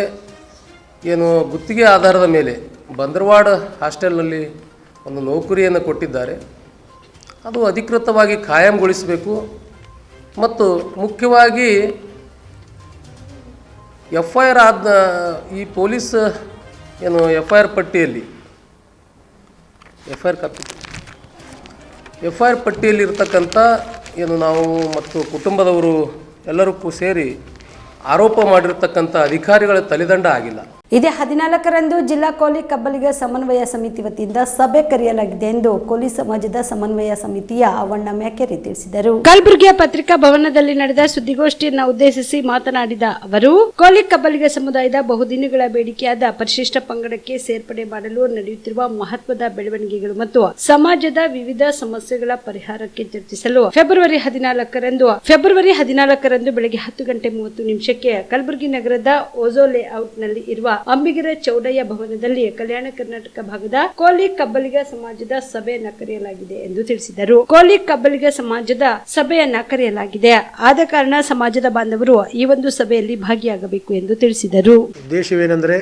ಏನು ಗುತ್ತಿಗೆ ಆಧಾರದ ಮೇಲೆ ಬಂದರವಾಡ ಹಾಸ್ಟೆಲ್ನಲ್ಲಿ ಒಂದು ನೌಕರಿಯನ್ನು ಕೊಟ್ಟಿದ್ದಾರೆ. ಅದು ಅಧಿಕೃತವಾಗಿ ಕಾಯಂಗೊಳಿಸಬೇಕು ಮತ್ತು ಮುಖ್ಯವಾಗಿ FIR ಆದ ಈ ಪೊಲೀಸ್ ಏನು FIR ಪಟ್ಟಿಯಲ್ಲಿ FIR ಪಟ್ಟಿಯಲ್ಲಿರ್ತಕ್ಕಂಥ ಏನು ನಾವು ಮತ್ತು ಕುಟುಂಬದವರು ಎಲ್ಲರೂ ಸೇರಿ ಆರೋಪ ಮಾಡಿರ್ತಕ್ಕಂಥ ಅಧಿಕಾರಿಗಳ ತಲೆದಂಡ ಆಗಿಲ್ಲ. ಇದೇ 14ರಂದು ಜಿಲ್ಲಾ ಕೋಲಿ ಕಬ್ಬಲಿಗ ಸಮನ್ವಯ ಸಮಿತಿ ವತಿಯಿಂದ ಸಭೆ ಕರೆಯಲಾಗಿದೆ ಎಂದು ಕೋಲಿ ಸಮಾಜದ ಸಮನ್ವಯ ಸಮಿತಿಯ ಅವಣ್ಣ ಮ್ಯಾಕೆರಿ ತಿಳಿಸಿದರು. ಕಲಬುರಗಿಯ ಪತ್ರಿಕಾ ಭವನದಲ್ಲಿ ನಡೆದ ಸುದ್ದಿಗೋಷ್ಠಿಯನ್ನು ಉದ್ದೇಶಿಸಿ ಮಾತನಾಡಿದ ಅವರು, ಕೋಲಿ ಕಬ್ಬಲಿಗ ಸಮುದಾಯದ ಬಹುದಿನಗಳ ಬೇಡಿಕೆಯಾದ ಪರಿಶಿಷ್ಟ ಪಂಗಡಕ್ಕೆ ಸೇರ್ಪಡೆ ಮಾಡಲು ನಡೆಯುತ್ತಿರುವ ಮಹತ್ವದ ಬೆಳವಣಿಗೆಗಳು ಮತ್ತು ಸಮಾಜದ ವಿವಿಧ ಸಮಸ್ಯೆಗಳ ಪರಿಹಾರಕ್ಕೆ ಚರ್ಚಿಸಲು ಫೆಬ್ರವರಿ 14ರಂದು ಬೆಳಗ್ಗೆ 10:30 ಕಲಬುರಗಿ ನಗರದ ಓಜೋ ಲೇಔಟ್ನಲ್ಲಿ ಇರುವ ಅಂಬಿಗರ ಚೌಡಯ್ಯ ಭವನದಲ್ಲಿ ಕಲ್ಯಾಣ ಕರ್ನಾಟಕ ಭಾಗದ ಕೋಲಿ ಕಬ್ಬಲಿಗ ಸಮಾಜದ ಸಭೆಯನ್ನ ಕರೆಯಲಾಗಿದೆ ಎಂದು ತಿಳಿಸಿದರು. ಕೋಲಿ ಕಬ್ಬಲಿಗ ಸಮಾಜದ ಸಭೆಯನ್ನ ಕರೆಯಲಾಗಿದೆ, ಆದ ಕಾರಣ ಸಮಾಜದ ಬಾಂಧವರು ಈ ಒಂದು ಸಭೆಯಲ್ಲಿ ಭಾಗಿಯಾಗಬೇಕು ಎಂದು ತಿಳಿಸಿದರು. ಉದ್ದೇಶವೇನೆಂದರೆ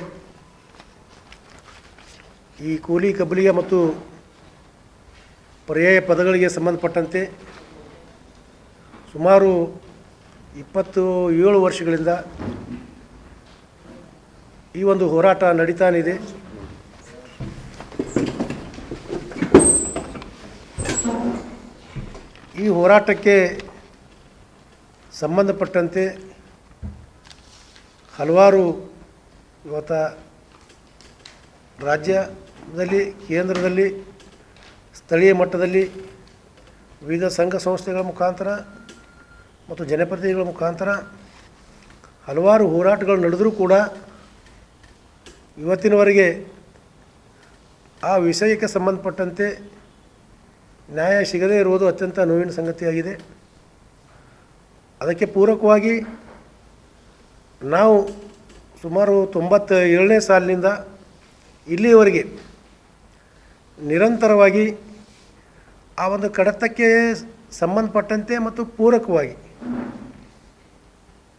ಈ ಕೋಲಿ ಕಬ್ಬಲಿಗ ಮತ್ತು ಪರ್ಯಾಯ ಪದಗಳಿಗೆ ಸಂಬಂಧಪಟ್ಟಂತೆ ಸುಮಾರು 27 ವರ್ಷಗಳಿಂದ ಈ ಒಂದು ಹೋರಾಟ ನಡೀತಾನಿದೆ. ಈ ಹೋರಾಟಕ್ಕೆ ಸಂಬಂಧಪಟ್ಟಂತೆ ಹಲವಾರು ಇವತ್ತು ರಾಜ್ಯದಲ್ಲಿ, ಕೇಂದ್ರದಲ್ಲಿ, ಸ್ಥಳೀಯ ಮಟ್ಟದಲ್ಲಿ ವಿವಿಧ ಸಂಘ ಸಂಸ್ಥೆಗಳ ಮುಖಾಂತರ ಮತ್ತು ಜನಪ್ರತಿನಿಧಿಗಳ ಮುಖಾಂತರ ಹಲವಾರು ಹೋರಾಟಗಳು ನಡೆದರೂ ಕೂಡ ಇವತ್ತಿನವರೆಗೆ ಆ ವಿಷಯಕ್ಕೆ ಸಂಬಂಧಪಟ್ಟಂತೆ ನ್ಯಾಯ ಸಿಗದೇ ಇರುವುದು ಅತ್ಯಂತ ನೋವಿನ ಸಂಗತಿಯಾಗಿದೆ. ಅದಕ್ಕೆ ಪೂರಕವಾಗಿ ನಾವು ಸುಮಾರು 97ನೇ ಸಾಲಿನಿಂದ ಇಲ್ಲಿಯವರೆಗೆ ನಿರಂತರವಾಗಿ ಆ ಒಂದು ಕಡತಕ್ಕೆ ಸಂಬಂಧಪಟ್ಟಂತೆ ಮತ್ತು ಪೂರಕವಾಗಿ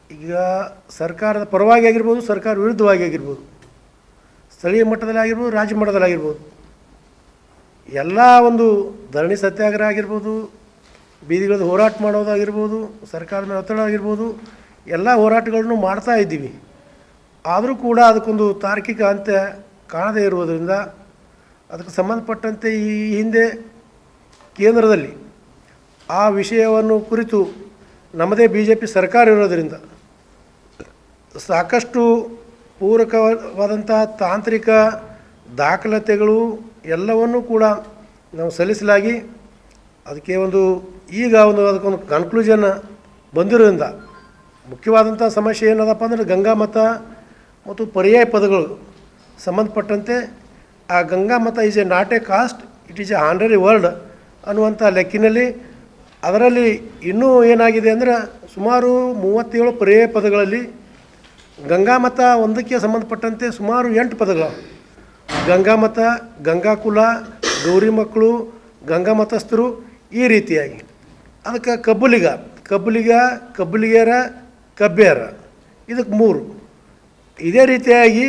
ಈಗ ಸರ್ಕಾರದ ಪರವಾಗಿ ಆಗಿರ್ಬೋದು, ಸರ್ಕಾರ ವಿರುದ್ಧವಾಗಿ ಆಗಿರ್ಬೋದು, ಸ್ಥಳೀಯ ಮಟ್ಟದಲ್ಲಿ ಆಗಿರ್ಬೋದು, ರಾಜ್ಯ ಮಟ್ಟದಲ್ಲಿ ಆಗಿರ್ಬೋದು, ಎಲ್ಲ ಒಂದು ಧರಣಿ ಸತ್ಯಾಗ್ರಹ ಆಗಿರ್ಬೋದು, ಬೀದಿಗಳದ್ದು ಹೋರಾಟ ಮಾಡೋದಾಗಿರ್ಬೋದು, ಸರ್ಕಾರದ ಮೇಲೆ ಒತ್ತಡ ಆಗಿರ್ಬೋದು, ಎಲ್ಲ ಹೋರಾಟಗಳನ್ನು ಮಾಡ್ತಾ ಇದ್ದೀವಿ. ಆದರೂ ಕೂಡ ಅದಕ್ಕೊಂದು ತಾರ್ಕಿಕ ಅಂತ್ಯ ಕಾಣದೇ ಇರುವುದರಿಂದ ಅದಕ್ಕೆ ಸಂಬಂಧಪಟ್ಟಂತೆ ಈ ಹಿಂದೆ ಕೇಂದ್ರದಲ್ಲಿ ಆ ವಿಷಯವನ್ನು ಕುರಿತು ನಮ್ಮದೇ BJP ಸರ್ಕಾರ ಇರೋದರಿಂದ ಸಾಕಷ್ಟು ಪೂರಕವಾದಂಥ ತಾಂತ್ರಿಕ ದಾಖಲಾತಿಗಳು ಎಲ್ಲವನ್ನೂ ಕೂಡ ನಾವು ಸಲ್ಲಿಸಲಾಗಿ ಅದಕ್ಕೆ ಅದಕ್ಕೊಂದು ಕನ್ಕ್ಲೂಷನ್ ಬಂದಿರೋದ್ರಿಂದ ಮುಖ್ಯವಾದಂಥ ಸಮಸ್ಯೆ ಏನದಪ್ಪ ಅಂದರೆ ಗಂಗಾ ಮತ ಮತ್ತು ಪರ್ಯಾಯ ಪದಗಳು ಸಂಬಂಧಪಟ್ಟಂತೆ ಆ ಗಂಗಾ ಮತ is A not A cost, it is A honorary word ಅನ್ನುವಂಥ ಲೆಕ್ಕಿನಲ್ಲಿ ಅದರಲ್ಲಿ ಇನ್ನೂ ಏನಾಗಿದೆ ಅಂದರೆ ಸುಮಾರು 37 ಪರ್ಯಾಯ ಪದಗಳಲ್ಲಿ ಗಂಗಾ ಮತ ಒಂದಕ್ಕೆ ಸಂಬಂಧಪಟ್ಟಂತೆ ಸುಮಾರು 8 ಪದಗಳು. ಗಂಗಾ ಮತ, ಗಂಗಾಕುಲ, ಗೌರಿ ಮಕ್ಕಳು, ಗಂಗಾ ಮತಸ್ಥರು, ಈ ರೀತಿಯಾಗಿ ಅದಕ್ಕೆ ಕಬ್ಬಲಿಗರ, ಕಬ್ಬ್ಯಾರ, ಇದಕ್ಕೆ 3 ಇದೇ ರೀತಿಯಾಗಿ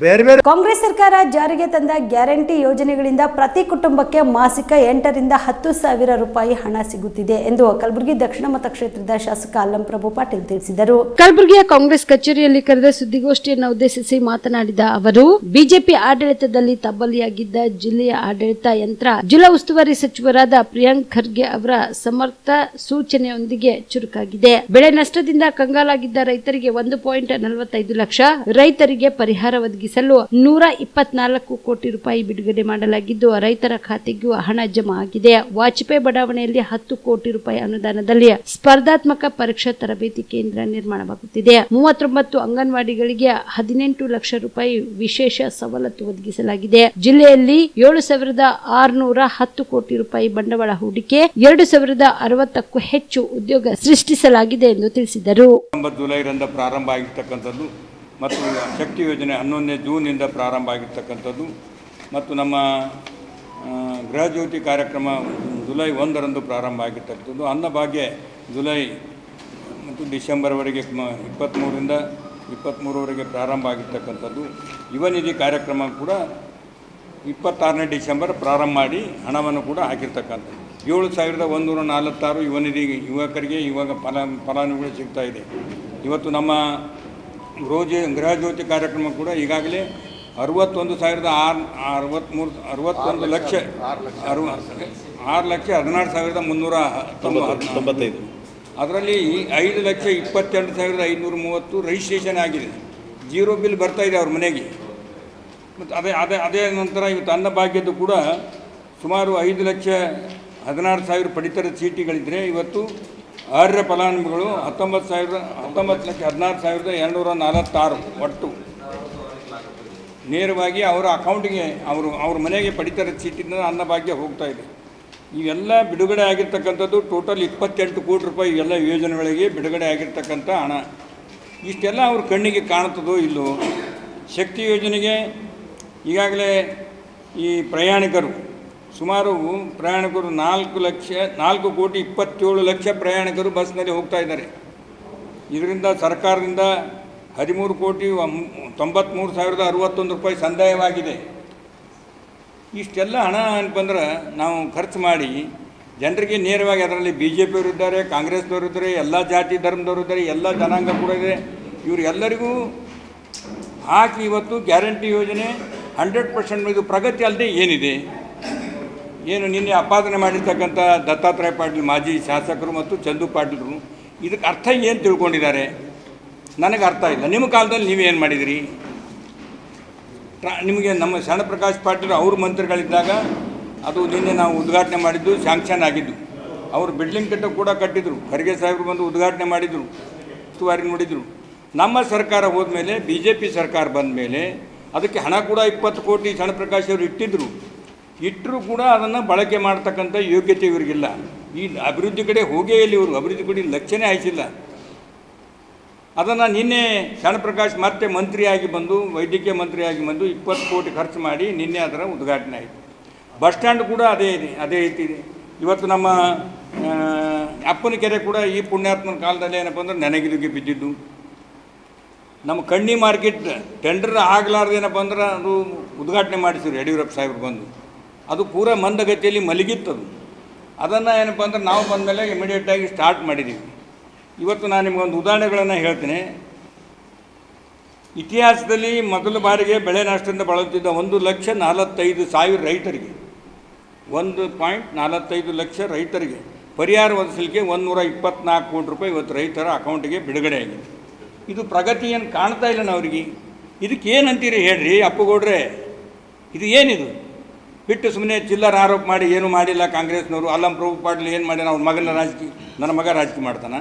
ಬೇರೆ ಬೇರೆ. ಕಾಂಗ್ರೆಸ್ ಸರ್ಕಾರ ಜಾರಿಗೆ ತಂದ ಗ್ಯಾರಂಟಿ ಯೋಜನೆಗಳಿಂದ ಪ್ರತಿ ಕುಟುಂಬಕ್ಕೆ ಮಾಸಿಕ 8 ರಿಂದ 10 ಸಾವಿರ ರೂಪಾಯಿ ಹಣ ಸಿಗುತ್ತಿದೆ ಎಂದು ಕಲಬುರಗಿ ದಕ್ಷಿಣ ಮತಕ್ಷೇತ್ರದ ಶಾಸಕ ಅಲ್ಲಂ ಪ್ರಭು ಪಾಟೀಲ್ ತಿಳಿಸಿದರು. ಕಲಬುರಗಿಯ ಕಾಂಗ್ರೆಸ್ ಕಚೇರಿಯಲ್ಲಿ ಕರೆದ ಸುದ್ದಿಗೋಷ್ಠಿಯನ್ನು ಉದ್ದೇಶಿಸಿ ಮಾತನಾಡಿದ ಅವರು, ಬಿಜೆಪಿ ಆಡಳಿತದಲ್ಲಿ ತಬ್ಬಲಿಯಾಗಿದ್ದ ಜಿಲ್ಲೆಯ ಆಡಳಿತ ಯಂತ್ರ ಜಿಲ್ಲಾ ಉಸ್ತುವಾರಿ ಸಚಿವರಾದ ಪ್ರಿಯಾಂಕ್ ಖರ್ಗೆ ಅವರ ಸಮರ್ಥ ಸೂಚನೆಯೊಂದಿಗೆ ಚುರುಕಾಗಿದೆ. ಬೆಳೆ ನಷ್ಟದಿಂದ ಕಂಗಾಲಾಗಿದ್ದ ರೈತರಿಗೆ 1.45 ಲಕ್ಷ ರೈತರಿಗೆ ಪರಿಹಾರ ಒದಗಿಸಿದೆ. ಒದಗಿಸಲು 124 ಕೋಟಿ ರೂಪಾಯಿ ಬಿಡುಗಡೆ ಮಾಡಲಾಗಿದ್ದು ರೈತರ ಖಾತೆಗೂ ಹಣ ಜಮಾ ಆಗಿದೆ. ವಾಜಪೇಯಿ ಬಡಾವಣೆಯಲ್ಲಿ 10 ಕೋಟಿ ರೂಪಾಯಿ ಅನುದಾನದಲ್ಲಿ ಸ್ಪರ್ಧಾತ್ಮಕ ಪರೀಕ್ಷಾ ತರಬೇತಿ ಕೇಂದ್ರ ನಿರ್ಮಾಣವಾಗುತ್ತಿದೆ. 39 ಅಂಗನವಾಡಿಗಳಿಗೆ 18 ಲಕ್ಷ ರೂಪಾಯಿ ವಿಶೇಷ ಸವಲತ್ತು ಒದಗಿಸಲಾಗಿದೆ. ಜಿಲ್ಲೆಯಲ್ಲಿ 7,610 ಕೋಟಿ ರೂಪಾಯಿ ಬಂಡವಾಳ ಹೂಡಿಕೆ, 2,060ಕ್ಕೂ ಹೆಚ್ಚು ಉದ್ಯೋಗ ಸೃಷ್ಟಿಸಲಾಗಿದೆ ಎಂದು ತಿಳಿಸಿದರು. ಜುಲೈರಿಂದ ಪ್ರಾರಂಭ ಆಗಿರ್ತಕ್ಕಂಥದ್ದು ಮತ್ತು ಶಕ್ತಿ ಯೋಜನೆ 11ನೇ ಜೂನ್ನಿಂದ ಪ್ರಾರಂಭ ಆಗಿರ್ತಕ್ಕಂಥದ್ದು ಮತ್ತು ನಮ್ಮ ಗೃಹ ಜ್ಯೋತಿ ಕಾರ್ಯಕ್ರಮ ಜುಲೈ 1ರಂದು ಪ್ರಾರಂಭ ಆಗಿರ್ತಕ್ಕಂಥದ್ದು. ಅನ್ನಭಾಗ್ಯ ಜುಲೈ ಮತ್ತು ಡಿಸೆಂಬರ್ವರೆಗೆ 23ರಿಂದ 23ರವರೆಗೆ ಪ್ರಾರಂಭ ಆಗಿರ್ತಕ್ಕಂಥದ್ದು. ಯುವ ನಿಧಿ ಕಾರ್ಯಕ್ರಮ ಕೂಡ 26ನೇ ಡಿಸೆಂಬರ್ ಪ್ರಾರಂಭ ಮಾಡಿ ಹಣವನ್ನು ಕೂಡ ಹಾಕಿರ್ತಕ್ಕಂಥದ್ದು. 7,146 ಯುವ ನಿಧಿ ಯುವಕರಿಗೆ ಇವಾಗ ಫಲಾನುಭವಿಗಳು ಸಿಗ್ತಾ ಇದೆ. ಇವತ್ತು ನಮ್ಮ ಗೃಹ ಜ್ಯೋತಿ ಕಾರ್ಯಕ್ರಮ ಕೂಡ ಈಗಾಗಲೇ 6,16,395 ಅದರಲ್ಲಿ 5,22,530 ರಿಜಿಸ್ಟ್ರೇಷನ್ ಆಗಿದೆ. 0 ಬಿಲ್ ಬರ್ತಾ ಇದೆ ಅವ್ರ ಮನೆಗೆ. ಮತ್ತು ಅದೇ ನಂತರ ಇವತ್ತು ಅನ್ನಭಾಗ್ಯದ್ದು ಕೂಡ ಸುಮಾರು 5,16,000 ಪಡಿತರ ಚೀಟಿಗಳಿದ್ದರೆ ಇವತ್ತು ಅರ್ಹ ಫಲಾನುಭವಿಗಳು 19,16,246 ಒಟ್ಟು ನೇರವಾಗಿ ಅವರ ಅಕೌಂಟಿಗೆ ಅವ್ರ ಮನೆಗೆ ಪಡಿತರ ಚೀಟಿನ ಅನ್ನಭಾಗ್ಯ ಹೋಗ್ತಾ ಇದೆ. ಇವೆಲ್ಲ ಬಿಡುಗಡೆ ಆಗಿರ್ತಕ್ಕಂಥದ್ದು ಟೋಟಲ್ 28 ಕೋಟಿ ರೂಪಾಯಿ ಇವೆಲ್ಲ ಯೋಜನೆಗಳಿಗೆ ಬಿಡುಗಡೆ ಆಗಿರ್ತಕ್ಕಂಥ ಹಣ. ಇಷ್ಟೆಲ್ಲ ಅವ್ರ ಕಣ್ಣಿಗೆ ಕಾಣುತ್ತದೋ ಇಲ್ಲೋ. ಶಕ್ತಿ ಯೋಜನೆಗೆ ಈಗಾಗಲೇ ಈ ಪ್ರಯಾಣಿಕರು ಸುಮಾರು 4,27,00,000 ಪ್ರಯಾಣಿಕರು ಬಸ್ನಲ್ಲಿ ಹೋಗ್ತಾ ಇದ್ದಾರೆ. ಇದರಿಂದ ಸರ್ಕಾರದಿಂದ 13,93,061 ರೂಪಾಯಿ ಸಂದಾಯವಾಗಿದೆ. ಇಷ್ಟೆಲ್ಲ ಹಣ ಅಂತಂದ್ರೆ ನಾವು ಖರ್ಚು ಮಾಡಿ ಜನರಿಗೆ ನೇರವಾಗಿ ಅದರಲ್ಲಿ BJPಯವರು ಇದ್ದಾರೆ, ಕಾಂಗ್ರೆಸ್ನವರು ಇದ್ದಾರೆ, ಎಲ್ಲ ಜಾತಿ ಧರ್ಮದವರು ಇದ್ದಾರೆ, ಎಲ್ಲ ಜನಾಂಗ ಕೂಡ ಇದೆ. ಇವರು ಎಲ್ಲರಿಗೂ ಹಾಕಿ ಇವತ್ತು ಗ್ಯಾರಂಟಿ ಯೋಜನೆ 100% ಇದು ಪ್ರಗತಿ ಅಲ್ಲದೆ ಏನಿದೆ? ಏನು ನಿನ್ನೆ ಆಪಾದನೆ ಮಾಡಿರ್ತಕ್ಕಂಥ ದತ್ತಾತ್ರೇಯ ಪಾಟೀಲ್ ಮಾಜಿ ಶಾಸಕರು ಮತ್ತು ಚಂದು ಪಾಟೀಲರು ಇದಕ್ಕೆ ಅರ್ಥ ಏನು ತಿಳ್ಕೊಂಡಿದ್ದಾರೆ ನನಗೆ ಅರ್ಥ ಇಲ್ಲ. ನಿಮ್ಮ ಕಾಲದಲ್ಲಿ ನೀವೇನು ಮಾಡಿದಿರಿ? ನಿಮಗೆ ನಮ್ಮ ಶರಣ ಪ್ರಕಾಶ್ ಪಾಟೀಲ್ ಅವ್ರ ಮಂತ್ರಿಗಳಿದ್ದಾಗ ಅದು ನಿನ್ನೆ ನಾವು ಉದ್ಘಾಟನೆ ಮಾಡಿದ್ದು, ಸ್ಯಾಂಕ್ಷನ್ ಆಗಿದ್ದು. ಅವರು ಬಿಲ್ಡಿಂಗ್ ಕೂಡ ಕಟ್ಟಿದ್ರು. ಖರ್ಗೆ ಸಾಹೇಬರು ಬಂದು ಉದ್ಘಾಟನೆ ಮಾಡಿದರು, ಉಸ್ತುವಾರಿ ನೋಡಿದರು. ನಮ್ಮ ಸರ್ಕಾರ ಹೋದ್ಮೇಲೆ BJP ಸರ್ಕಾರ ಬಂದ ಮೇಲೆ ಅದಕ್ಕೆ ಹಣ ಕೂಡ 20 ಕೋಟಿ ಶರಣ ಪ್ರಕಾಶ್ ಅವರು ಇಟ್ಟರೂ ಕೂಡ ಅದನ್ನು ಬಳಕೆ ಮಾಡ್ತಕ್ಕಂಥ ಯೋಗ್ಯತೆ ಇವರಿಗಿಲ್ಲ. ಈ ಅಭಿವೃದ್ಧಿ ಕಡೆ ಹೋಗೇ ಇಲ್ಲ, ಇವರು ಅಭಿವೃದ್ಧಿ ಕಡೆ ಲಕ್ಷ್ಯನೇ ಹಾಯಿಸಿಲ್ಲ. ಅದನ್ನು ನಿನ್ನೆ ಶರಣ ಪ್ರಕಾಶ್ ಮತ್ತೆ ಮಂತ್ರಿಯಾಗಿ ಬಂದು, ವೈದ್ಯಕೀಯ ಮಂತ್ರಿಯಾಗಿ ಬಂದು 20 ಕೋಟಿ ಖರ್ಚು ಮಾಡಿ ನಿನ್ನೆ ಅದರ ಉದ್ಘಾಟನೆ ಆಯಿತು. ಬಸ್ ಸ್ಟ್ಯಾಂಡ್ ಕೂಡ ಅದೇ ರೀತಿ ಇದೆ. ಇವತ್ತು ನಮ್ಮ ಅಪ್ಪನ ಕೆರೆ ಕೂಡ ಈ ಪುಣ್ಯಾತ್ಮನ ಕಾಲದಲ್ಲಿ ಏನಪ್ಪ ಅಂದ್ರೆ ನೆನಗಿಲಿಗೆ ಬಿದ್ದಿದ್ದು. ನಮ್ಮ ಕಣ್ಣಿ ಮಾರ್ಕೆಟ್ ಟೆಂಡರ್ ಆಗಲಾರ್ದೇನಪ್ಪ ಅಂದ್ರೆ ಅದು ಉದ್ಘಾಟನೆ ಮಾಡಿಸಿದ್ರು ಯಡಿಯೂರಪ್ಪ ಸಾಹೇಬ್ರು ಬಂದು. ಅದು ಪೂರ ಮಂದಗತಿಯಲ್ಲಿ ಮಲಗಿತ್ತದು. ಅದನ್ನು ಏನಪ್ಪ ಅಂದ್ರೆ ನಾವು ಬಂದ ಮೇಲೆ ಇಮಿಡಿಯೇಟಾಗಿ ಸ್ಟಾರ್ಟ್ ಮಾಡಿದ್ದೀವಿ. ಇವತ್ತು ನಾನು ನಿಮಗೊಂದು ಉದಾಹರಣೆಗಳನ್ನು ಹೇಳ್ತೀನಿ. ಇತಿಹಾಸದಲ್ಲಿ ಮೊದಲ ಬಾರಿಗೆ ಬೆಳೆ ನಷ್ಟದಿಂದ ಬಳಲುತ್ತಿದ್ದ 1,45,000 ರೈತರಿಗೆ 1.45 ಲಕ್ಷ ರೈತರಿಗೆ ಪರಿಹಾರ ಒದಗಿಸಲಿಕ್ಕೆ 124 ಕೋಟಿ ರೂಪಾಯಿ ಇವತ್ತು ರೈತರ ಅಕೌಂಟಿಗೆ ಬಿಡುಗಡೆ ಆಗಿದೆ. ಇದು ಪ್ರಗತಿ ಏನು ಕಾಣ್ತಾ ಇಲ್ಲ ಅವರಿಗೆ. ಇದಕ್ಕೆ ಏನಂತೀರಿ ಹೇಳ್ರಿ ಅಪ್ಪುಗೌಡ್ರೆ? ಇದು ಏನಿದು? ಬಿಟ್ಟು ಸುಮ್ಮನೆ ಚಿಲ್ಲರ ಆರೋಪ ಮಾಡಿ ಏನೂ ಮಾಡಿಲ್ಲ ಕಾಂಗ್ರೆಸ್ನವರು. ಅಲ್ಲಂ ಪ್ರಭು ಪಾಟೀಲ್ ಏನು ಮಾಡ್ಯಾನ? ಅವ್ರ ಮಗನ ರಾಜಕೀಯ, ನನ್ನ ಮಗ ರಾಜಕೀಯ ಮಾಡ್ತಾನೆ.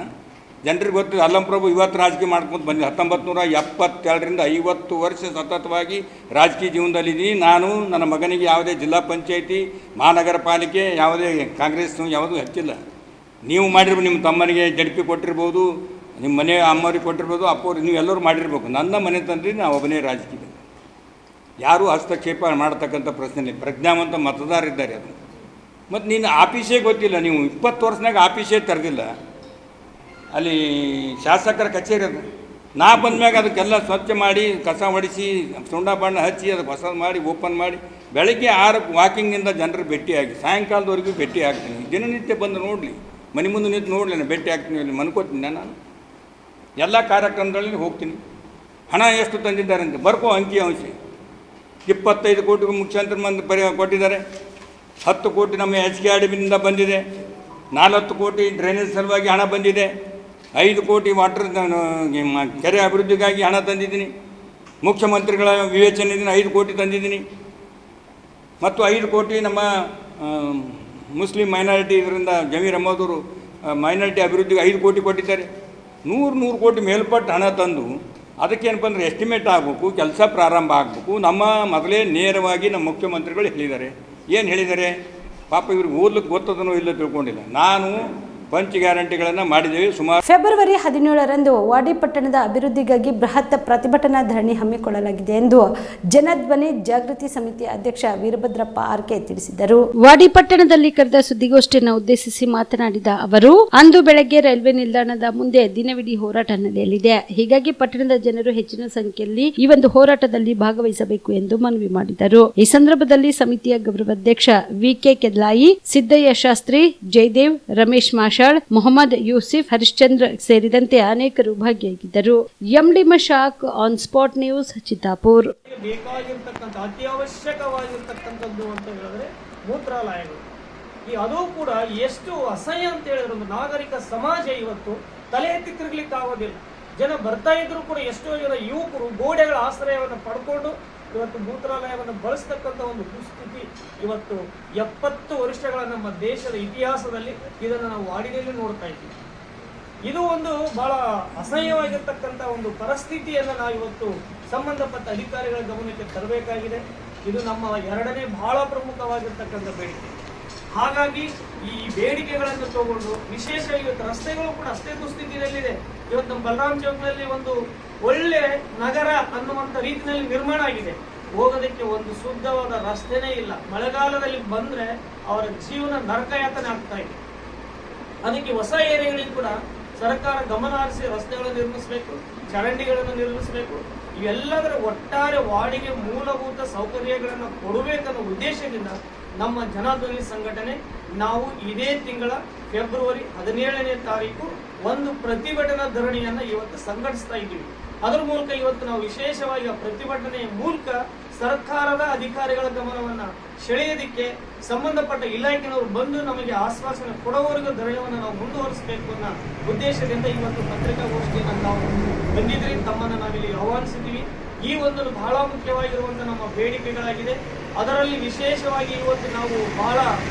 ಜನರಿಗೆ ಗೊತ್ತಿಲ್ಲ. ಅಲ್ಲಂ ಪ್ರಭು ಇವತ್ತು ರಾಜಕೀಯ ಮಾಡ್ಕೊಂಡು ಬಂದಿದ್ದೆ. 1972ರಿಂದ 50 ವರ್ಷ ಸತತವಾಗಿ ರಾಜಕೀಯ ಜೀವನದಲ್ಲಿದ್ದೀನಿ. ನಾನು ನನ್ನ ಮಗನಿಗೆ ಯಾವುದೇ ಜಿಲ್ಲಾ ಪಂಚಾಯಿತಿ, ಮಹಾನಗರ ಪಾಲಿಕೆ, ಯಾವುದೇ ಕಾಂಗ್ರೆಸ್ ಯಾವುದೂ ಹಚ್ಚಿಲ್ಲ. ನೀವು ಮಾಡಿರ್ಬೋದು, ನಿಮ್ಮ ತಮ್ಮನಿಗೆ ಜಡ್ಪಿ ಕೊಟ್ಟಿರ್ಬೋದು, ನಿಮ್ಮ ಮನೆ ಅಮ್ಮವ್ರಿಗೆ ಕೊಟ್ಟಿರ್ಬೋದು, ಅಪ್ಪವ್ರಿಗೆ ನೀವು ಎಲ್ಲರೂ ಮಾಡಿರ್ಬೇಕು. ನನ್ನ ಮನೆ ತಂದ್ರೆ ನಾವು ಒಬ್ಬನೇ ರಾಜಕೀಯ. ಯಾರೂ ಹಸ್ತಕ್ಷೇಪ ಮಾಡ್ತಕ್ಕಂಥ ಪ್ರಶ್ನೆ ಇಲ್ಲ. ಪ್ರಜ್ಞಾವಂತ ಮತದಾರರಿದ್ದಾರೆ. ಅದು ಮತ್ತು ನೀನು ಆಫೀಸೇ ಗೊತ್ತಿಲ್ಲ. ನೀವು 20 ವರ್ಷನಾಗ ಆಫೀಸೇ ತೆರೆದಿಲ್ಲ. ಅಲ್ಲಿ ಶಾಸಕರ ಕಚೇರಿ ಅದು. ನಾ ಬಂದ್ಮ್ಯಾಗ ಅದಕ್ಕೆಲ್ಲ ಸ್ವಚ್ಛ ಮಾಡಿ, ಕಸ ಹೊಡಿಸಿ, ಸುಣ್ಣ ಬಣ್ಣ ಹಚ್ಚಿ, ಅದಕ್ಕೆ ಹೊಸದು ಮಾಡಿ, ಓಪನ್ ಮಾಡಿ, ಬೆಳಗ್ಗೆ 6ಕ್ಕೆ ವಾಕಿಂಗಿಂದ ಜನರು ಭೇಟಿಯಾಗಿ ಸಾಯಂಕಾಲದವರೆಗೂ ಭೇಟಿ ಆಗ್ತೀನಿ. ದಿನನಿತ್ಯ ಬಂದು ನೋಡಲಿ, ಮನೆ ಮುಂದೆ ನಿಂತು ನೋಡಲಿ, ನಾನು ಭೇಟಿ ಆಗ್ತೀನಿ, ಅಲ್ಲಿ ಮನ್ಕೋತೀನಿ. ನಾನು ಎಲ್ಲ ಕಾರ್ಯಕ್ರಮಗಳಲ್ಲಿ ಹೋಗ್ತೀನಿ. ಹಣ ಎಷ್ಟು ತಂದಿದ್ದಾರೆ ಅಂತ ಬರ್ಕೋ ಅಂಕಿ ಅಂಶ. 25 ಕೋಟಿ ಮುಖ್ಯಮಂತ್ರಿ ಮಂದಿ ಕೊಟ್ಟಿದ್ದಾರೆ. 10 ಕೋಟಿ ನಮ್ಮ HKRDBಯಿಂದ ಬಂದಿದೆ. 40 ಕೋಟಿ ಡ್ರೈನೇಜ್ ಸಲುವಾಗಿ ಹಣ ಬಂದಿದೆ. 5 ಕೋಟಿ ವಾಟರ್ ಕೆರೆ ಅಭಿವೃದ್ಧಿಗಾಗಿ ಹಣ ತಂದಿದ್ದೀನಿ. ಮುಖ್ಯಮಂತ್ರಿಗಳ ವಿವೇಚನೆಯಿಂದ 5 ಕೋಟಿ ತಂದಿದ್ದೀನಿ. ಮತ್ತು 5 ಕೋಟಿ ನಮ್ಮ ಮುಸ್ಲಿಂ ಮೈನಾರಿಟಿ ಇದರಿಂದ ಜಮೀರ್ ಅಹಮದವರು ಮೈನಾರಿಟಿ ಅಭಿವೃದ್ಧಿಗೆ 5 ಕೋಟಿ ಕೊಟ್ಟಿದ್ದಾರೆ. 100 ಕೋಟಿ ಮೇಲ್ಪಟ್ಟು ಹಣ ತಂದು ಅದಕ್ಕೇನಪ್ಪ ಅಂದರೆ ಎಸ್ಟಿಮೇಟ್ ಆಗಬೇಕು, ಕೆಲಸ ಪ್ರಾರಂಭ ಆಗಬೇಕು. ನಮ್ಮ ಮೊದಲೇ ನೇರವಾಗಿ ನಮ್ಮ ಮುಖ್ಯಮಂತ್ರಿಗಳು ಹೇಳಿದ್ದಾರೆ. ಏನು ಹೇಳಿದ್ದಾರೆ? ಪಾಪ ಇವ್ರಿಗೆ ಓದ್ಲಿಕ್ಕೆ ಗೊತ್ತದನೋ ಇಲ್ಲ ತಿಳ್ಕೊಂಡಿಲ್ಲ. ನಾನು ಪಂಚ ಗ್ಯಾರಂಟಿಗಳನ್ನು ಮಾಡಿದ್ದೇವೆ. ಸುಮಾರು ಫೆಬ್ರವರಿ 17ರಂದು ವಾಡಿ ಪಟ್ಟಣದ ಅಭಿವೃದ್ಧಿಗಾಗಿ ಬೃಹತ್ ಪ್ರತಿಭಟನಾ ಧರಣಿ ಹಮ್ಮಿಕೊಳ್ಳಲಾಗಿದೆ ಎಂದು ಜನಧ್ವನಿ ಜಾಗೃತಿ ಸಮಿತಿ ಅಧ್ಯಕ್ಷ ವೀರಭದ್ರಪ್ಪ ಆರ್ಕೆ ತಿಳಿಸಿದರು. ವಾಡಿ ಪಟ್ಟಣದಲ್ಲಿ ಕರೆದ ಸುದ್ದಿಗೋಷ್ಠಿಯನ್ನು ಉದ್ದೇಶಿಸಿ ಮಾತನಾಡಿದ ಅವರು, ಅಂದು ಬೆಳಗ್ಗೆ ರೈಲ್ವೆ ನಿಲ್ದಾಣದ ಮುಂದೆ ದಿನವಿಡೀ ಹೋರಾಟ ನಡೆಯಲಿದೆ. ಹೀಗಾಗಿ ಪಟ್ಟಣದ ಜನರು ಹೆಚ್ಚಿನ ಸಂಖ್ಯೆಯಲ್ಲಿ ಈ ಒಂದು ಹೋರಾಟದಲ್ಲಿ ಭಾಗವಹಿಸಬೇಕು ಎಂದು ಮನವಿ ಮಾಡಿದರು. ಈ ಸಂದರ್ಭದಲ್ಲಿ ಸಮಿತಿಯ ಗೌರವಾಧ್ಯಕ್ಷ ವಿಕೆ ಕೆದ್ಲಾಯಿ, ಸಿದ್ದಯ್ಯ ಶಾಸ್ತ್ರಿ, ಜಯದೇವ್, ರಮೇಶ್ ಮಾಷಾಳ್, ಮೊಹಮ್ಮದ್ ಯೂಸಿಫ್, ಹರಿಶ್ಚಂದ್ರ ಸೇರಿದಂತೆ ಅನೇಕರು ಭಾಗಿಯಾಗಿದ್ದರು. MD Mashak, on spot news, Chittapur. ಬೇಕಾಗಿರ್ತಕ್ಕಂಥ ಅತ್ಯವಶ್ಯಕವಾಗಿರ್ತಕ್ಕಂಥದ್ದು ಅಂತ ಹೇಳಿದ್ರೆ ಮೂತ್ರಾಲಯಗಳು. ಅದು ಕೂಡ ಎಷ್ಟು ಅಸಹ್ಯ ಅಂತ ಹೇಳಿದ್ರೆ ಒಂದು ನಾಗರಿಕ ಸಮಾಜ ಇವತ್ತು ತಲೆ ಎತ್ತಿ ತಿರುಗಲಿಕ್ಕೆ ಆಗೋದಿಲ್ಲ. ಜನ ಬರ್ತಾ ಇದ್ರು ಕೂಡ ಎಷ್ಟೋ ಜನ ಯುವಕರು ಗೋಡೆಗಳ ಆಶ್ರಯವನ್ನು ಪಡ್ಕೊಂಡು ಇವತ್ತು ಮೂತ್ರಾಲಯವನ್ನು ಬಳಸ್ತಕ್ಕಂಥ ಒಂದು ದುಸ್ಥಿತಿ ಇವತ್ತು 70 ವರ್ಷಗಳ ನಮ್ಮ ದೇಶದ ಇತಿಹಾಸದಲ್ಲಿ ಇದನ್ನು ನಾವು ವಾಡಿನಲ್ಲಿ ನೋಡ್ತಾ ಇದ್ದೀವಿ. ಇದು ಒಂದು ಬಹಳ ಅಸಹ್ಯವಾಗಿರ್ತಕ್ಕಂಥ ಒಂದು ಪರಿಸ್ಥಿತಿಯನ್ನು ನಾವು ಇವತ್ತು ಸಂಬಂಧಪಟ್ಟ ಅಧಿಕಾರಿಗಳ ಗಮನಕ್ಕೆ ತರಬೇಕಾಗಿದೆ. ಇದು ನಮ್ಮ 2ನೇ ಬಹಳ ಪ್ರಮುಖವಾಗಿರ್ತಕ್ಕಂಥ ಬೇಡಿಕೆ. ಹಾಗಾಗಿ ಈ ಬೇಡಿಕೆಗಳನ್ನು ತಗೊಂಡು ವಿಶೇಷವಾಗಿ ಇವತ್ತು ರಸ್ತೆಗಳು ಕೂಡ ಅಷ್ಟೇ ದುಸ್ಥಿತಿಯಲ್ಲಿದೆ. ಇವತ್ತು ನಮ್ಮ ಬಲರಾಮ್ ಚೌಕ್ನಲ್ಲಿ ಒಂದು ಒಳ್ಳೆ ನಗರ ಅನ್ನುವಂಥ ರೀತಿಯಲ್ಲಿ ನಿರ್ಮಾಣ ಆಗಿದೆ. ಹೋಗೋದಕ್ಕೆ ಒಂದು ಶುದ್ಧವಾದ ರಸ್ತೆನೇ ಇಲ್ಲ. ಮಳೆಗಾಲದಲ್ಲಿ ಬಂದ್ರೆ ಅವರ ಜೀವನ ನರಕಯಾತನೆ ಆಗ್ತಾ ಇದೆ. ಅದಕ್ಕೆ ಹೊಸ ಏರಿಯಾಗಳಿಗೆ ಕೂಡ ಸರ್ಕಾರ ಗಮನ ಹರಿಸಿ ರಸ್ತೆಗಳನ್ನು ನಿರ್ಮಿಸಬೇಕು, ಚರಂಡಿಗಳನ್ನು ನಿರ್ಮಿಸಬೇಕು. ಇವೆಲ್ಲದರ ಒಟ್ಟಾರೆ ವಾಡಿಗೆ ಮೂಲಭೂತ ಸೌಕರ್ಯಗಳನ್ನು ಕೊಡಬೇಕನ್ನೋ ಉದ್ದೇಶದಿಂದ ನಮ್ಮ ಜನಧ್ವನಿ ಸಂಘಟನೆ ನಾವು ಇದೇ ತಿಂಗಳ ಫೆಬ್ರವರಿ 17ನೇ ತಾರೀಕು ಒಂದು ಪ್ರತಿಭಟನಾ ಧರಣಿಯನ್ನು ಇವತ್ತು ಸಂಘಟಿಸ್ತಾ ಇದ್ದೀವಿ. ಅದರ ಮೂಲಕ ಇವತ್ತು ನಾವು ವಿಶೇಷವಾಗಿ ಆ ಪ್ರತಿಭಟನೆಯ ಮೂಲಕ ಸರ್ಕಾರದ ಅಧಿಕಾರಿಗಳ ಗಮನವನ್ನು ಸೆಳೆಯೋದಕ್ಕೆ ಸಂಬಂಧಪಟ್ಟ ಇಲಾಖೆನವರು ಬಂದು ನಮಗೆ ಆಶ್ವಾಸನೆ ಕೊಡುವವರೆಗೂ ಧರಣಿಯನ್ನು ನಾವು ಮುಂದುವರಿಸಬೇಕು ಅನ್ನೋ ಉದ್ದೇಶದಿಂದ ಇವತ್ತು ಪತ್ರಿಕಾಗೋಷ್ಠಿಯನ್ನು ನಾವು ಬಂದಿದ್ರಿ. ತಮ್ಮನ್ನು ನಾವಿಲ್ಲಿ ಆಹ್ವಾನಿಸಿದ್ದೀವಿ. ಈ ಒಂದು ಬಹಳ ಮುಖ್ಯವಾಗಿರುವಂಥ ನಮ್ಮ ಬೇಡಿಕೆಗಳಾಗಿದೆ. ಅದರಲ್ಲಿ ವಿಶೇಷವಾಗಿ ಇವತ್ತು ನಾವು ಬಹಳ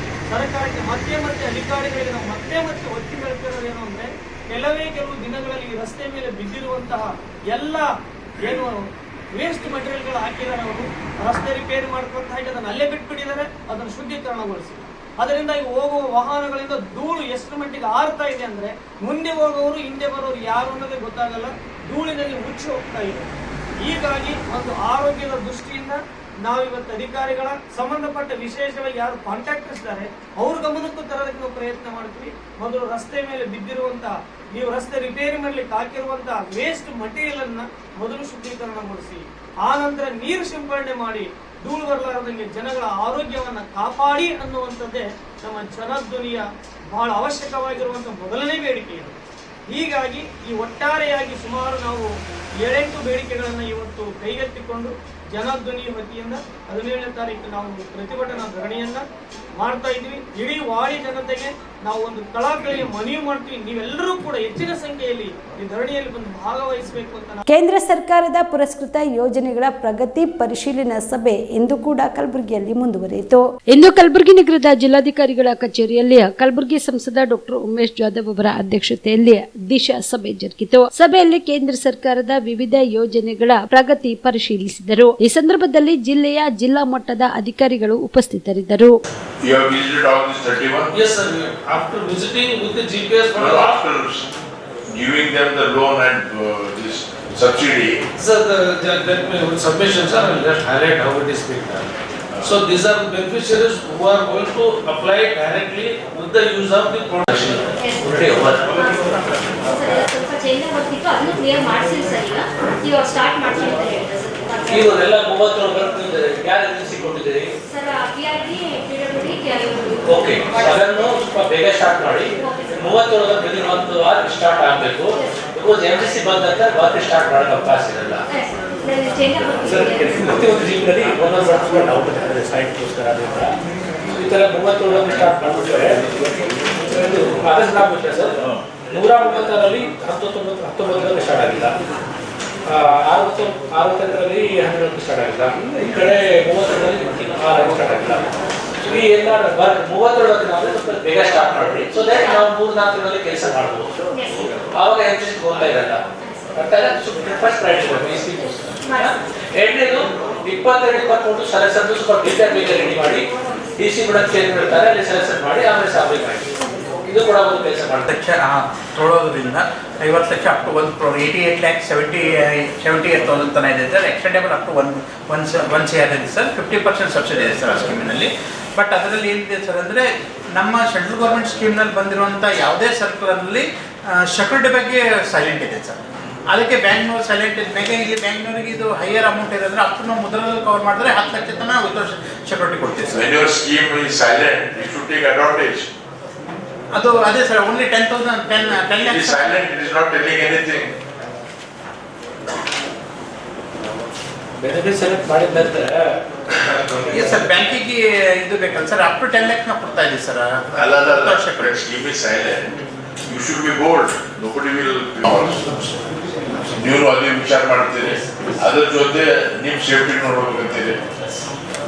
ಸರ್ಕಾರಕ್ಕೆ ಮತ್ತೆ ಅಧಿಕಾರಿಗಳಿಗೆ ನಾವು ಮತ್ತೆ ಒತ್ತಿ ಹೇಳ್ತಿರೋದು ಏನು ಅಂದರೆ, ಕೆಲವು ದಿನಗಳಲ್ಲಿ ಈ ರಸ್ತೆ ಮೇಲೆ ಬಿದ್ದಿರುವಂತಹ ಎಲ್ಲ ಏನು ವೇಸ್ಟ್ ಮೆಟೀರಿಯಲ್ಗಳು ಹಾಕಿದ್ದಾರೆ. ಅವರು ರಸ್ತೆ ರಿಪೇರಿ ಮಾಡ್ಕೊಂತ ಹಾಕಿ ಅದನ್ನು ಅಲ್ಲೇ ಬಿಟ್ಬಿಟ್ಟಿದ್ದಾರೆ. ಅದನ್ನು ಶುದ್ಧೀಕರಣಗೊಳಿಸಿ ಅದರಿಂದ ಈ ಹೋಗುವ ವಾಹನಗಳಿಂದ ಧೂಳು ಎಷ್ಟು ಮಟ್ಟಿಗೆ ಆರ್ತಾ ಇದೆ ಅಂದರೆ, ಮುಂದೆ ಹೋಗೋರು ಹಿಂದೆ ಬರೋರು ಯಾರು ಅನ್ನೋದೇ ಗೊತ್ತಾಗಲ್ಲ. ಧೂಳಿನಲ್ಲಿ ಮುಚ್ಚಿ ಹೋಗ್ತಾ ಇದೆ. ಹೀಗಾಗಿ ಒಂದು ಆರೋಗ್ಯದ ದೃಷ್ಟಿಯಿಂದ ನಾವಿವತ್ತು ಅಧಿಕಾರಿಗಳ ಸಂಬಂಧಪಟ್ಟ ವಿಶೇಷವಾಗಿ ಯಾರು ಕಾಂಟ್ರಾಕ್ಟರ್ಸ್ ಇದ್ದಾರೆ ಅವ್ರ ಗಮನಕ್ಕೂ ತರೋದಕ್ಕೆ ನಾವು ಪ್ರಯತ್ನ ಮಾಡ್ತೀವಿ. ಮೊದಲು ರಸ್ತೆ ಮೇಲೆ ಬಿದ್ದಿರುವಂತಹ, ನೀವು ರಸ್ತೆ ರಿಪೇರಿ ಮಾಡ್ಲಿಕ್ಕೆ ಹಾಕಿರುವಂತಹ ವೇಸ್ಟ್ ಮಟೀರಿಯಲ್ ಅನ್ನ ಮೊದಲು ಶುದ್ಧೀಕರಣಗೊಳಿಸಿ, ಆ ನಂತರ ನೀರು ಸಿಂಪಡಣೆ ಮಾಡಿ ಧೂಳು ಬರಲಾರದಂಗೆ ಜನಗಳ ಆರೋಗ್ಯವನ್ನ ಕಾಪಾಡಿ ಅನ್ನುವಂಥದ್ದೇ ನಮ್ಮ ಜನಧ್ವನಿಯ ಬಹಳ ಅವಶ್ಯಕವಾಗಿರುವಂತಹ ಮೊದಲನೇ ಬೇಡಿಕೆ ಇದೆ. ಹೀಗಾಗಿ ಈ ಒಟ್ಟಾರೆಯಾಗಿ ಸುಮಾರು ನಾವು 7-8 ಬೇಡಿಕೆಗಳನ್ನು ಇವತ್ತು ಕೈಗೆತ್ತಿಕೊಂಡು ಜನಧ್ವನಿ ವತಿಯಿಂದ 17ನೇ ತಾರೀಕು ನಾವು ಪ್ರತಿಭಟನಾ ಧರಣಿಯನ್ನ ಮಾಡ್ತಾ ಇದ್ವಿ. ಇಡೀ ವಾಡಿ ಜನತೆಗೆ ನಾವು ಒಂದು ಕಳಕಳಿಯ ಮನವಿ ಮಾಡ್ತೀವಿ, ನೀವೆಲ್ಲರೂ ಕೂಡ ಹೆಚ್ಚಿನ ಸಂಖ್ಯೆಯಲ್ಲಿ ಈ ಧರಣಿಯಲ್ಲಿ ಬಂದು ಭಾಗವಹಿಸಬೇಕು ಅಂತ. ಕೇಂದ್ರ ಸರ್ಕಾರದ ಪುರಸ್ಕೃತ ಯೋಜನೆಗಳ ಪ್ರಗತಿ ಪರಿಶೀಲನಾ ಸಭೆ ಇಂದು ಕೂಡ ಕಲಬುರಗಿಯಲ್ಲಿ ಮುಂದುವರಿಯಿತು. ಇಂದು ಕಲಬುರಗಿ ನಗರದ ಜಿಲ್ಲಾಧಿಕಾರಿಗಳ ಕಚೇರಿಯಲ್ಲಿ ಕಲಬುರಗಿ ಸಂಸದ ಡಾಕ್ಟರ್ ಉಮೇಶ್ ಜಾಧವ್ ಅವರ ಅಧ್ಯಕ್ಷತೆಯಲ್ಲಿ ದಿಶಾ ಸಭೆ ಜರುಗಿತು. ಸಭೆಯಲ್ಲಿ ಕೇಂದ್ರ ಸರ್ಕಾರದ ವಿವಿಧ ಯೋಜನೆಗಳ ಪ್ರಗತಿ ಪರಿಶೀಲಿಸಿದರು. ಈ ಸಂದರ್ಭದಲ್ಲಿ ಜಿಲ್ಲೆಯ ಜಿಲ್ಲಾ ಮಟ್ಟದ ಅಧಿಕಾರಿಗಳು ಉಪಸ್ಥಿತರಿದ್ದರು. You have visited all these 31? Yes, sir. After visiting with the GPS, No, after giving them the loan and this subsidy. sir, that submission, sir, I'll just highlight how it is being done. So these are the beneficiaries who are going to apply directly with the use of the production. Already over. ಸ್ವಲ್ಪ change ಆಗ್ತಿತ್ತು, ಅದನ್ನು clear ಮಾಡಿಸಿಲ್ಲ sir. ಇವಾಗ start ಮಾಡ್ತೀನಿ ಅಂತ ಹೇಳಿದೆ sir. ಇವರೆಲ್ಲ 30 ಬರ್ತಿದ್ದಾರೆ. ಯಾರು ಏಜೆನ್ಸಿ ಕೊಟ್ಟಿದ್ದೀರಿ sir? PRD, PWD, KIOD. Okay, ಅದನ್ನು ಸ್ವಲ್ಪ ಬೇಗ ಸ್ಟಾರ್ಟ್ ಮಾಡಿ. 37 ಬೆಳಿಗ್ಗೆ ಒಂದು ವಾರ ಸ್ಟಾರ್ಟ್ ಆಗಬೇಕು. ಬಿಕಾಸ್ MCC ಬಂದಾಗ ವಾರ ಸ್ಟಾರ್ಟ್ ಮಾಡೋಕೆ ಅವಕಾಶ ಇರಲ್ಲ. ಪ್ರತಿಯೊಂದು ಜೀವನದಲ್ಲಿ ಒಂದೊಂದು ಬರ್ಸ್ಕೊಂಡು ಔಟ್ ಆಗ್ತದೆ ಸೈಟ್ಗೋಸ್ಕರ. ಅದರಿಂದ ಈ ಥರ 37 ಸ್ಟಾರ್ಟ್ ಮಾಡಿಬಿಟ್ರೆ ಆಗಸ್ಟ್ ಆಗ್ಬಿಟ್ರೆ ಸರ್ 136ರಲ್ಲಿ 19 ಸ್ಟಾರ್ಟ್ ಆಗಿಲ್ಲ. 62ರಲ್ಲಿ 100 ಸ್ಟಾರ್ಟ್ ಆಗಿಲ್ಲ, ಈ ಕಡೆ 32ರಲ್ಲಿ 6 ಸ್ಟಾರ್ಟ್ ಆಗಿಲ್ಲ. ಈ ಎಲ್ಲ 32 ನಾವು ಸ್ವಲ್ಪ ಬೇಗ ಸ್ಟಾರ್ಟ್ ಮಾಡಿ, ಸೊ ದಟ್ ನಾವು 3-4 ತಿಂಗಳಲ್ಲಿ ಕೆಲಸ ಮಾಡ್ಬೋದು. ಆವಾಗ ಹೆಚ್ಚು ಹೋಗ್ತಾ ಇರಲ್ಲ. ಫಸ್ಟ್ ಪ್ರೈವೇಟ್ ಎರಡನೇದು 22-23 ಸೆಲೆಕ್ಷನ್ ಸ್ವಲ್ಪ ಬೇಗ ರೆಡಿ ಮಾಡಿ, DC ಬಿಡಕ್ಕೆ ಚೇಂಜ್ ಮಾಡ್ತಾರೆ, ಅಲ್ಲಿ ಸೆಲೆಕ್ಷನ್ ಮಾಡಿ ಆಮೇಲೆ ಸಾಬ್ಲಿಂಗ್ ಮಾಡಿ. ಇದು ಕೂಡ ಒಂದು ಕೆಲಸ ಮಾಡ್ತಾರೆ. ತೊಳೋದ್ರಿಂದ 50 ಲಕ್ಷ ಅಪ್ ಟು 1 crore 88,78,000 ತನಕ ಇದೆ sir. Extendable up to 1 CR ಇದೆ ಸರ್. 50% ಸಬ್ಸಿಡಿ ಇದೆ ಸರ್ ಆ ಸ್ಕೀಮಿನಲ್ಲಿ. ಬಟ್ ಅದರಲ್ಲಿ ಏನಿದೆ ಸರ್ ಅಂದರೆ, ನಮ್ಮ ಸೆಂಟ್ರಲ್ ಗೌರ್ಮೆಂಟ್ ಸ್ಕೀಮ್ನಲ್ಲಿ ಬಂದಿರುವಂಥ ಯಾವುದೇ ಸರ್ಕಲಲ್ಲಿ ಸೆಕ್ಯೂರಿಟಿ ಬಗ್ಗೆ ಸೈಲೆಂಟ್ ಇದೆ ಸರ್. ಅದಕ್ಕೆ ಬ್ಯಾಂಕ್ನವ್ರು ಸೈಲೆಂಟ್ ಇದ್ಮೇಲೆ ಇಲ್ಲಿ ಬ್ಯಾಂಕ್ನವರಿಗೆ ಇದು ಹೈಯರ್ ಅಮೌಂಟ್ ಇರೋದ್ರೆ ಅಪ್ ಟು ನಾವು ಮೊದಲಲ್ಲಿ ಕವರ್ ಮಾಡಿದ್ರೆ 10 ಲಕ್ಷ ತನಕ ವಿತೌಟ್ ಸೆಕ್ಯೂರಿಟಿ ಕೊಡ್ತೀವಿ sir. When your scheme is silent, you should take advantage. ಅದು ಅದೇ sir, only 10,000 10 It lakhs. is silent, it is not telling anything. Benefit select ಮಾಡಿದ ನಂತರ ಎಸ್ ಸರ್, ಬ್ಯಾಂಕಿಗೆ ಇದು ಬೇಕಲ್ಲ ಸರ್, ಅಪ್ ಟು 10 lakhs ನಾವು ಕೊಡ್ತಾ ಇದ್ದೀವಿ sir. Alala, scheme is silent. You should be bold. Nobody will. ನೀವು ಅದೇ ವಿಚಾರ ಮಾಡ್ತೀರಿ, ಅದರ ಜೊತೆ ನಿಮ್ಮ safety ನೋಡ್ಬೇಕಂತೀರಿ.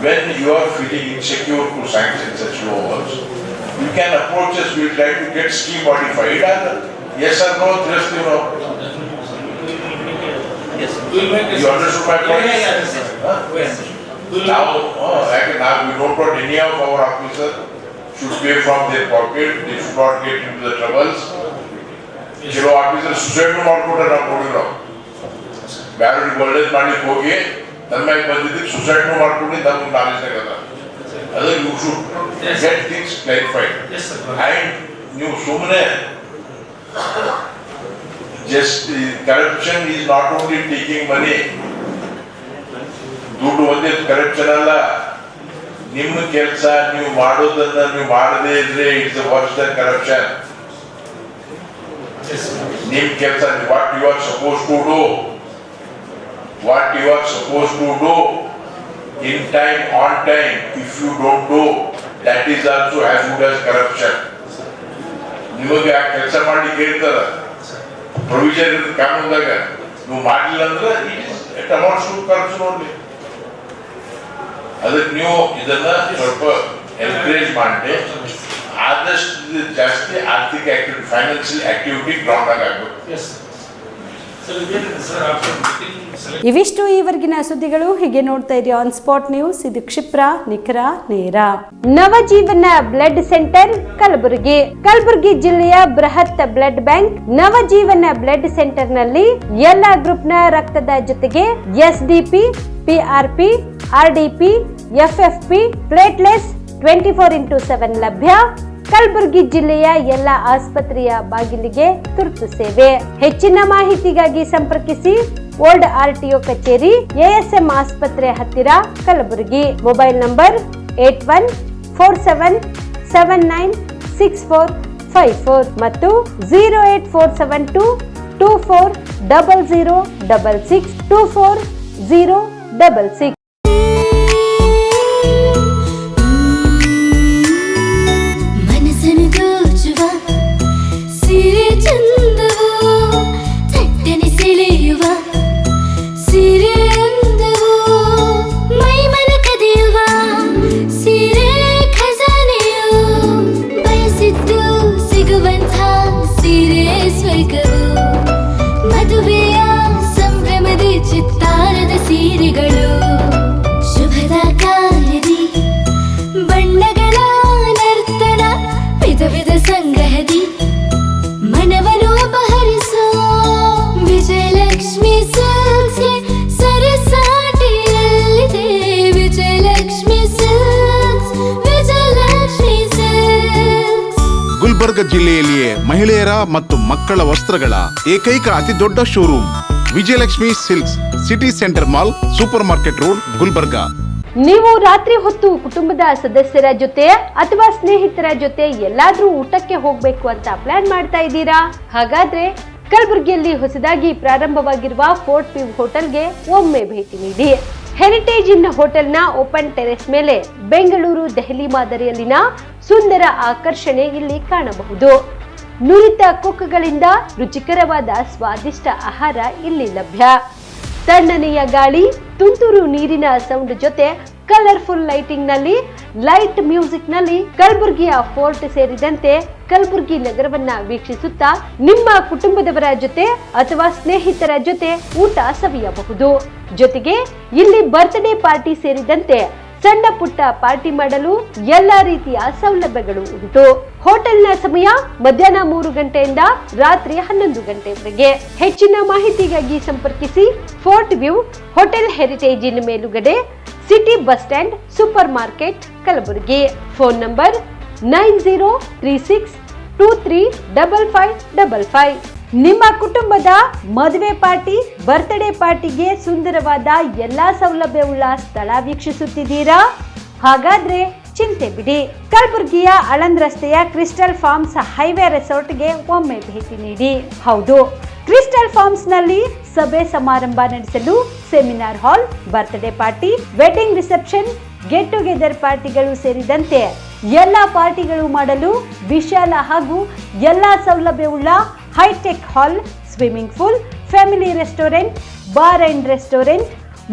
When you are feeling insecure to sanction such laws, you can approach us. We will try to get scheme modified. Yes or no? Just you know. yes, you understood my point? Now we don't want any of our officers should pay from their pocket. They should not get into the troubles. ಕೆಲವು officer suicide ಮಾಡ್ಕೊಂಡ್ರೆ ನಾವು ಕೊಡಿರೋ ಬ್ಯಾರಿಗೆ ಒಳ್ಳೇದು ಮಾಡ್ಲಿಕ್ಕೆ ಹೋಗಿ ನನ್ನ ಮ್ಯಾಗ ಬಂದಿದ್ದಕ್ಕೆ suicide ಮಾಡ್ಕೊಂಡು ನಮ್ಗೆ ನಾಲೆಜ್ ಆಗಲ್ಲ. ಅದು you should get things clarified. And ನೀವು ಸುಮ್ಮನೆ just corruption is not only taking money. ದುಡ್ಡು ಒಂದೇ ಕರಪ್ಷನ್ ಅಲ್ಲ, ನಿಮ್ಮ ಕೆಲಸ ನೀವು ಮಾಡೋದನ್ನ ನೀವು ಮಾಡದೇ ಇದ್ರೆ ಇಟ್ಸ್ ವರ್ಸ್ ದನ್ ಕರಪ್ಷನ್. ನಿಮ್ಮ ಕೆಲಸ what you are supposed to do, what you are supposed to do in time, on time. If you don't do, that is also as good as corruption. ನಿಮಗೆ ಆ ಕೆಲಸ ಮಾಡ್ಲಿಕ್ಕೆ ಹೇಳ್ತಾರ, ಪ್ರೊವಿಷನ್ ಇರುತ್ತೆ ಕಾನೂನ್ದಾಗ, ನೀವು ಮಾಡಲಿಲ್ಲ ಅಂದ್ರೆ it amounts to corruption only. ಅದಕ್ಕೆ ನೀವು ಇದನ್ನ ಸ್ವಲ್ಪ ಎನ್ಕರೇಜ್ ಮಾಡಿ ಆದಷ್ಟು ಜಾಸ್ತಿ ಆರ್ಥಿಕ ಆಕ್ಟಿವಿಟಿ, ಫೈನಾನ್ಷಿಯಲ್ ಆಕ್ಟಿವಿಟಿ ಗ್ರೌಂಡ್ ಆಗಬೇಕು. ಇವಿಷ್ಟು ಈವರೆಗಿನ ಸುದ್ದಿಗಳು. ಹೀಗೆ ನೋಡ್ತಾ ಇರಿ ಆನ್ ಸ್ಪಾಟ್ ನ್ಯೂಸ್. ಇದು ಕ್ಷಿಪ್ರ, ನಿಖರ, ನೇರ. Navajeevan blood centre Kalaburagi. ಕಲಬುರಗಿ ಜಿಲ್ಲೆಯ ಬೃಹತ್ blood bank Navajeevan blood centre ನಲ್ಲಿ ಎಲ್ಲಾ ಗ್ರೂಪ್ ನ ರಕ್ತದ ಜೊತೆಗೆ SDP, PRP, RDP, FFP, platelets 24x7 ಲಭ್ಯ. ಕಲಬುರಗಿ ಜಿಲ್ಲೆಯ ಎಲ್ಲ ಆಸ್ಪತ್ರೆಯ ಬಾಗಿಲಿಗೆ ತುರ್ತು ಸೇವೆ. ಹೆಚ್ಚಿನ ಮಾಹಿತಿಗಾಗಿ ಸಂಪರ್ಕಿಸಿ ಓಲ್ಡ್ RTO ಕಚೇರಿ, ASM ಆಸ್ಪತ್ರೆ ಹತ್ತಿರ, ಕಲಬುರಗಿ. ಮೊಬೈಲ್ ನಂಬರ್ 8147979654 ಮತ್ತು 08472240066 24066. ಮದುವೆಯ ಸಂಭ್ರಮದ ಚಿತ್ತಾರದ ಸೀರೆಗಳು, ಶುಭದ ಕಾರ್ಯದಿ ಬಣ್ಣಗಳ ನರ್ತನ, ವಿಧ ವಿಧ ಸಂಗ್ರಹದಿ ಮನವನ್ನು ಅಪಹರಿಸೋ ವಿಜಯಲಕ್ಷ್ಮಿ ಸಿಲ್ಕ್ಸ್ ಸರಸಾಟಿಯಲ್ಲಿದೆ. Vijayalakshmi silks, Vijayalakshmi silks. ಗುಲ್ಬರ್ಗ ಜಿಲ್ಲೆಯಲ್ಲಿಯೇ ಮಹಿಳೆಯರ ಮತ್ತು ಮಕ್ಕಳ ವಸ್ತ್ರಗಳ ಏಕೈಕ ಅತಿ ದೊಡ್ಡ showroom Vijayalakshmi silks, city centre mall, super market road, Gulbarga. ನೀವು ರಾತ್ರಿ ಹೊತ್ತು ಕುಟುಂಬದ ಸದಸ್ಯರ ಜೊತೆ ಅಥವಾ ಸ್ನೇಹಿತರ ಜೊತೆ ಎಲ್ಲಾದ್ರೂ ಊಟಕ್ಕೆ ಹೋಗ್ಬೇಕು ಅಂತ ಪ್ಲಾನ್ ಮಾಡ್ತಾ ಇದ್ದೀರಾ? ಹಾಗಾದ್ರೆ ಕಲಬುರಗಿಯಲ್ಲಿ ಹೊಸದಾಗಿ ಪ್ರಾರಂಭವಾಗಿರುವ ಫೋರ್ಟ್ ವ್ಯೂ ಹೋಟೆಲ್ಗೆ ಒಮ್ಮೆ ಭೇಟಿ ನೀಡಿ. ಹೆರಿಟೇಜ್ ಇನ್ ಹೋಟೆಲ್ನ ಓಪನ್ ಟೆರೆಸ್ ಮೇಲೆ ಬೆಂಗಳೂರು, ದೆಹಲಿ ಮಾದರಿಯಲ್ಲಿನ ಸುಂದರ ಆಕರ್ಷಣೆ ಇಲ್ಲಿ ಕಾಣಬಹುದು. ನುರಿತ ಕುಕ್ಗಳಿಂದ ರುಚಿಕರವಾದ ಸ್ವಾದಿಷ್ಟ ಆಹಾರ ಇಲ್ಲಿ ಲಭ್ಯ. ತಣ್ಣನೆಯ ಗಾಳಿ, ತುಂತುರು ನೀರಿನ ಸೌಂಡ್ ಜೊತೆ ಕಲರ್ಫುಲ್ ಲೈಟಿಂಗ್ ನಲ್ಲಿ, ಲೈಟ್ ಮ್ಯೂಸಿಕ್ ನಲ್ಲಿ ಕಲಬುರಗಿಯ ಫೋರ್ಟ್ ಸೇರಿದಂತೆ ಕಲಬುರಗಿ ನಗರವನ್ನ ವೀಕ್ಷಿಸುತ್ತಾ ನಿಮ್ಮ ಕುಟುಂಬದವರ ಜೊತೆ ಅಥವಾ ಸ್ನೇಹಿತರ ಜೊತೆ ಊಟ ಸವಿಯಬಹುದು. ಜೊತೆಗೆ ಇಲ್ಲಿ ಬರ್ತ್ಡೇ ಪಾರ್ಟಿ ಸೇರಿದಂತೆ ಸಣ್ಣ ಪುಟ್ಟ ಪಾರ್ಟಿ ಮಾಡಲು ಎಲ್ಲಾ ರೀತಿಯ ಸೌಲಭ್ಯಗಳು ಉಂಟು. ಹೋಟೆಲ್ನ ಸಮಯ ಮಧ್ಯಾಹ್ನ 3 ಗಂಟೆಯಿಂದ ರಾತ್ರಿ 11 ಗಂಟೆವರೆಗೆ. ಹೆಚ್ಚಿನ ಮಾಹಿತಿಗಾಗಿ ಸಂಪರ್ಕಿಸಿ ಫೋರ್ಟ್ ವ್ಯೂ ಹೋಟೆಲ್ ಹೆರಿಟೇಜ್ ಇನ್ ಮೇಲುಗಡೆ, city bus stand, super market, Kalaburagi. Phone number 9036235555. ನಿಮ್ಮ ಕುಟುಂಬದ ಮದುವೆ ಪಾರ್ಟಿ, ಬರ್ತ್ಡೇ ಪಾರ್ಟಿಗೆ ಸುಂದರವಾದ ಎಲ್ಲಾ ಸೌಲಭ್ಯವುಳ್ಳ ಸ್ಥಳ ವೀಕ್ಷಿಸುತ್ತಿದ್ದೀರಾ? ಹಾಗಾದ್ರೆ ಚಿಂತೆ ಬಿಡಿ. ಕಲಬುರಗಿಯ ಆಳಂದ್ ರಸ್ತೆಯ ಕ್ರಿಸ್ಟಲ್ ಫಾರ್ಮ್ಸ್ ಹೈವೇ ರೆಸಾರ್ಟ್ಗೆ ಒಮ್ಮೆ ಭೇಟಿ ನೀಡಿ. ಹೌದು, ಕ್ರಿಸ್ಟಲ್ ಫಾರ್ಮ್ಸ್ ನಲ್ಲಿ ಸಭೆ ಸಮಾರಂಭ ನಡೆಸಲು seminar hall, birthday party, wedding reception, get together ಪಾರ್ಟಿಗಳು ಸೇರಿದಂತೆ ಎಲ್ಲ ಪಾರ್ಟಿಗಳು ಮಾಡಲು ವಿಶಾಲ ಹಾಗೂ ಎಲ್ಲ ಸೌಲಭ್ಯವುಳ್ಳ hi tech hall, swimming pool, family restaurant, bar and restaurant,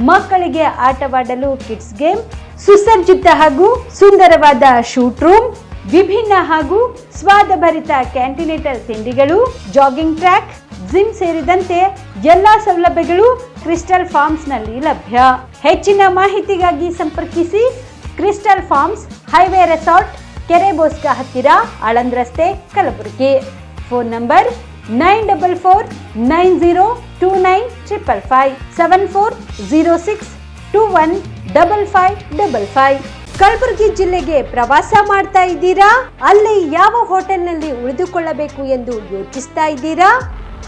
ಮಕ್ಕಳಿಗೆ ಆಟವಾಡಲು ಕಿಡ್ಸ್ ಗೇಮ್, ಸುಸಜ್ಜಿತ ಹಾಗೂ ಸುಂದರವಾದ ಶೂಟ್ ರೂಮ್, ವಿಭಿನ್ನ ಹಾಗೂ ಸ್ವಾದಭರಿತ ಕ್ಯಾಂಟಿನೇಟರ್ ತಿಂಡಿಗಳು, ಜಾಗಿಂಗ್ ಟ್ರ್ಯಾಕ್, ಜಿಮ್ ಸೇರಿದಂತೆ ಎಲ್ಲಾ ಸೌಲಭ್ಯಗಳು ಕ್ರಿಸ್ಟಲ್ ಫಾರ್ಮ್ಸ್ ನಲ್ಲಿ ಲಭ್ಯ. ಹೆಚ್ಚಿನ ಮಾಹಿತಿಗಾಗಿ ಸಂಪರ್ಕಿಸಿ ಕ್ರಿಸ್ಟಲ್ ಫಾರ್ಮ್ಸ್ ಹೈವೇ ರೆಸಾರ್ಟ್, ಕೆರೆಬೋಸ್ಕ ಹತ್ತಿರ, ಆಳಂದ್ ರಸ್ತೆ, ಕಲಬುರಗಿ. Phone number 9490295555 7406215555. ಕಲಬುರಗಿ ಜಿಲ್ಲೆಗೆ ಪ್ರವಾಸ ಮಾಡ್ತಾ ಇದ್ದೀರಾ? ಅಲ್ಲಿ ಯಾವ ಹೋಟೆಲ್ನಲ್ಲಿ ಉಳಿದುಕೊಳ್ಳಬೇಕು ಎಂದು ಯೋಚಿಸ್ತಾ ಇದ್ದೀರಾ?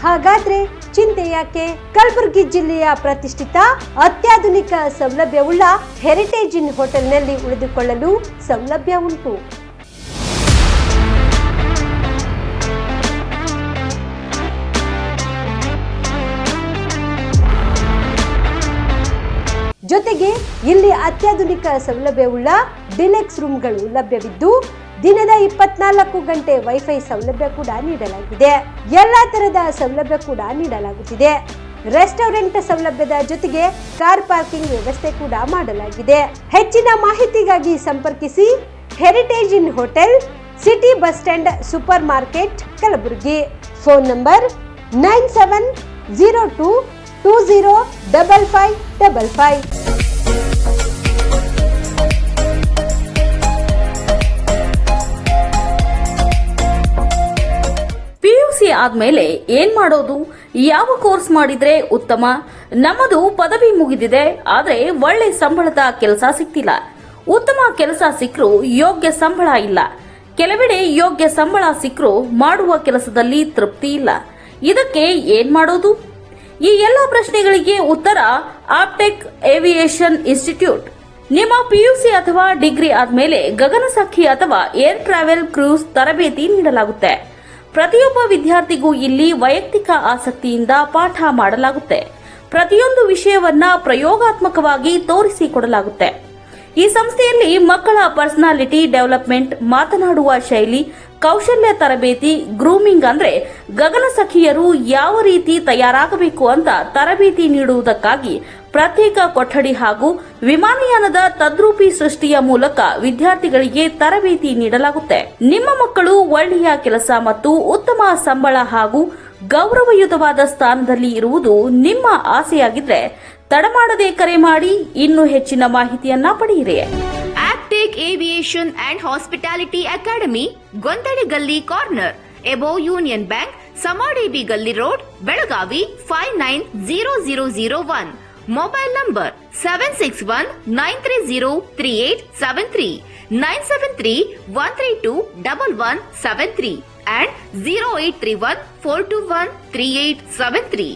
ಹಾಗಾದ್ರೆ ಚಿಂತೆ ಯಾಕೆ? ಕಲಬುರಗಿ ಜಿಲ್ಲೆಯ ಪ್ರತಿಷ್ಠಿತ ಅತ್ಯಾಧುನಿಕ ಸೌಲಭ್ಯವುಳ್ಳ ಹೆರಿಟೇಜ್ ಇನ್ ಹೋಟೆಲ್ನಲ್ಲಿ ಉಳಿದುಕೊಳ್ಳಲು ಸೌಲಭ್ಯ ಉಂಟು. ಜೊತೆಗೆ ಇಲ್ಲಿ ಅತ್ಯಾಧುನಿಕ ಸೌಲಭ್ಯವುಳ್ಳ ಡಿಲೆಕ್ಸ್ ರೂಮ್ಗಳು ಲಭ್ಯವಿದ್ದು ದಿನದ 24 ಗಂಟೆ ವೈಫೈ ಸೌಲಭ್ಯ ಕೂಡ ನೀಡಲಾಗಿದೆ. ಎಲ್ಲಾ ತರಹದ ಸೌಲಭ್ಯ ಕೂಡ ನೀಡಲಾಗುತ್ತಿದೆ. ರೆಸ್ಟೋರೆಂಟ್ ಸೌಲಭ್ಯದ ಜೊತೆಗೆ ಕಾರ್ ಪಾರ್ಕಿಂಗ್ ವ್ಯವಸ್ಥೆ ಕೂಡ ಮಾಡಲಾಗಿದೆ. ಹೆಚ್ಚಿನ ಮಾಹಿತಿಗಾಗಿ ಸಂಪರ್ಕಿಸಿ heritage inn hotel, city bus stand, super market, Kalaburagi. Phone number 9702205555. PUC ಆದ್ಮೇಲೆ ಏನ್ ಮಾಡೋದು? ಯಾವ ಕೋರ್ಸ್ ಮಾಡಿದ್ರೆ ಉತ್ತಮ? ನಮ್ಮದು ಪದವಿ ಮುಗಿದಿದೆ, ಆದ್ರೆ ಒಳ್ಳೆ ಸಂಬಳದ ಕೆಲಸ ಸಿಗ್ತಿಲ್ಲ. ಉತ್ತಮ ಕೆಲಸ ಸಿಕ್ಕರೂ ಯೋಗ್ಯ ಸಂಬಳ ಇಲ್ಲ. ಕೆಲವೆಡೆ ಯೋಗ್ಯ ಸಂಬಳ ಸಿಕ್ಕರೂ ಮಾಡುವ ಕೆಲಸದಲ್ಲಿ ತೃಪ್ತಿ ಇಲ್ಲ. ಇದಕ್ಕೆ ಏನ್ ಮಾಡೋದು? ಈ ಎಲ್ಲ ಪ್ರಶ್ನೆಗಳಿಗೆ ಉತ್ತರ ಆಪ್ಟೆಕ್ ಏವಿಯೇಷನ್ ಇನ್ಸ್ಟಿಟ್ಯೂಟ್. ನಿಮ್ಮ ಪಿಯುಸಿ ಅಥವಾ ಡಿಗ್ರಿ ಆದ್ಮೇಲೆ ಗಗನಸಖಿ ಅಥವಾ ಏರ್ ಟ್ರಾವೆಲ್ ಕ್ರೂಸ್ ತರಬೇತಿ ನೀಡಲಾಗುತ್ತೆ. ಪ್ರತಿಯೊಬ್ಬ ವಿದ್ಯಾರ್ಥಿಗೂ ಇಲ್ಲಿ ವೈಯಕ್ತಿಕ ಆಸಕ್ತಿಯಿಂದ ಪಾಠ ಮಾಡಲಾಗುತ್ತೆ. ಪ್ರತಿಯೊಂದು ವಿಷಯವನ್ನ ಪ್ರಯೋಗಾತ್ಮಕವಾಗಿ ತೋರಿಸಿಕೊಡಲಾಗುತ್ತೆ. ಈ ಸಂಸ್ಥೆಯಲ್ಲಿ ಮಕ್ಕಳ ಪರ್ಸನಾಲಿಟಿ ಡೆವಲಪ್ಮೆಂಟ್, ಮಾತನಾಡುವ ಶೈಲಿ, ಕೌಶಲ್ಯ ತರಬೇತಿ, ಗ್ರೂಮಿಂಗ್ ಅಂದ್ರೆ ಗಗನಸಖಿಯರು ಯಾವ ರೀತಿ ತಯಾರಾಗಬೇಕು ಅಂತ ತರಬೇತಿ ನೀಡುವುದಕ್ಕಾಗಿ ಪ್ರತ್ಯೇಕ ಕೊಠಡಿ ಹಾಗೂ ವಿಮಾನಯಾನದ ತದ್ರೂಪಿ ಸೃಷ್ಟಿಯ ಮೂಲಕ ವಿದ್ಯಾರ್ಥಿಗಳಿಗೆ ತರಬೇತಿ ನೀಡಲಾಗುತ್ತೆ. ನಿಮ್ಮ ಮಕ್ಕಳು ಒಳ್ಳೆಯ ಕೆಲಸ ಮತ್ತು ಉತ್ತಮ ಸಂಬಳ ಹಾಗೂ ಗೌರವಯುತವಾದ ಸ್ಥಾನದಲ್ಲಿ ಇರುವುದು ನಿಮ್ಮ ಆಸೆಯಾಗಿದ್ರೆ ತಡಮಾಡದೆ ಕರೆ ಮಾಡಿ ಇನ್ನೂ ಹೆಚ್ಚಿನ ಮಾಹಿತಿಯನ್ನ ಪಡೆಯಿರಿ. Aptech aviation and hospitality academy, ಗೊಂದಡಿ ಗಲ್ಲಿ corner, above union bank, Samadevi ಗಲ್ಲಿ road, Belagavi 590001. Mobile number 7619303873, 973-132-1173 and 0831-421-3873.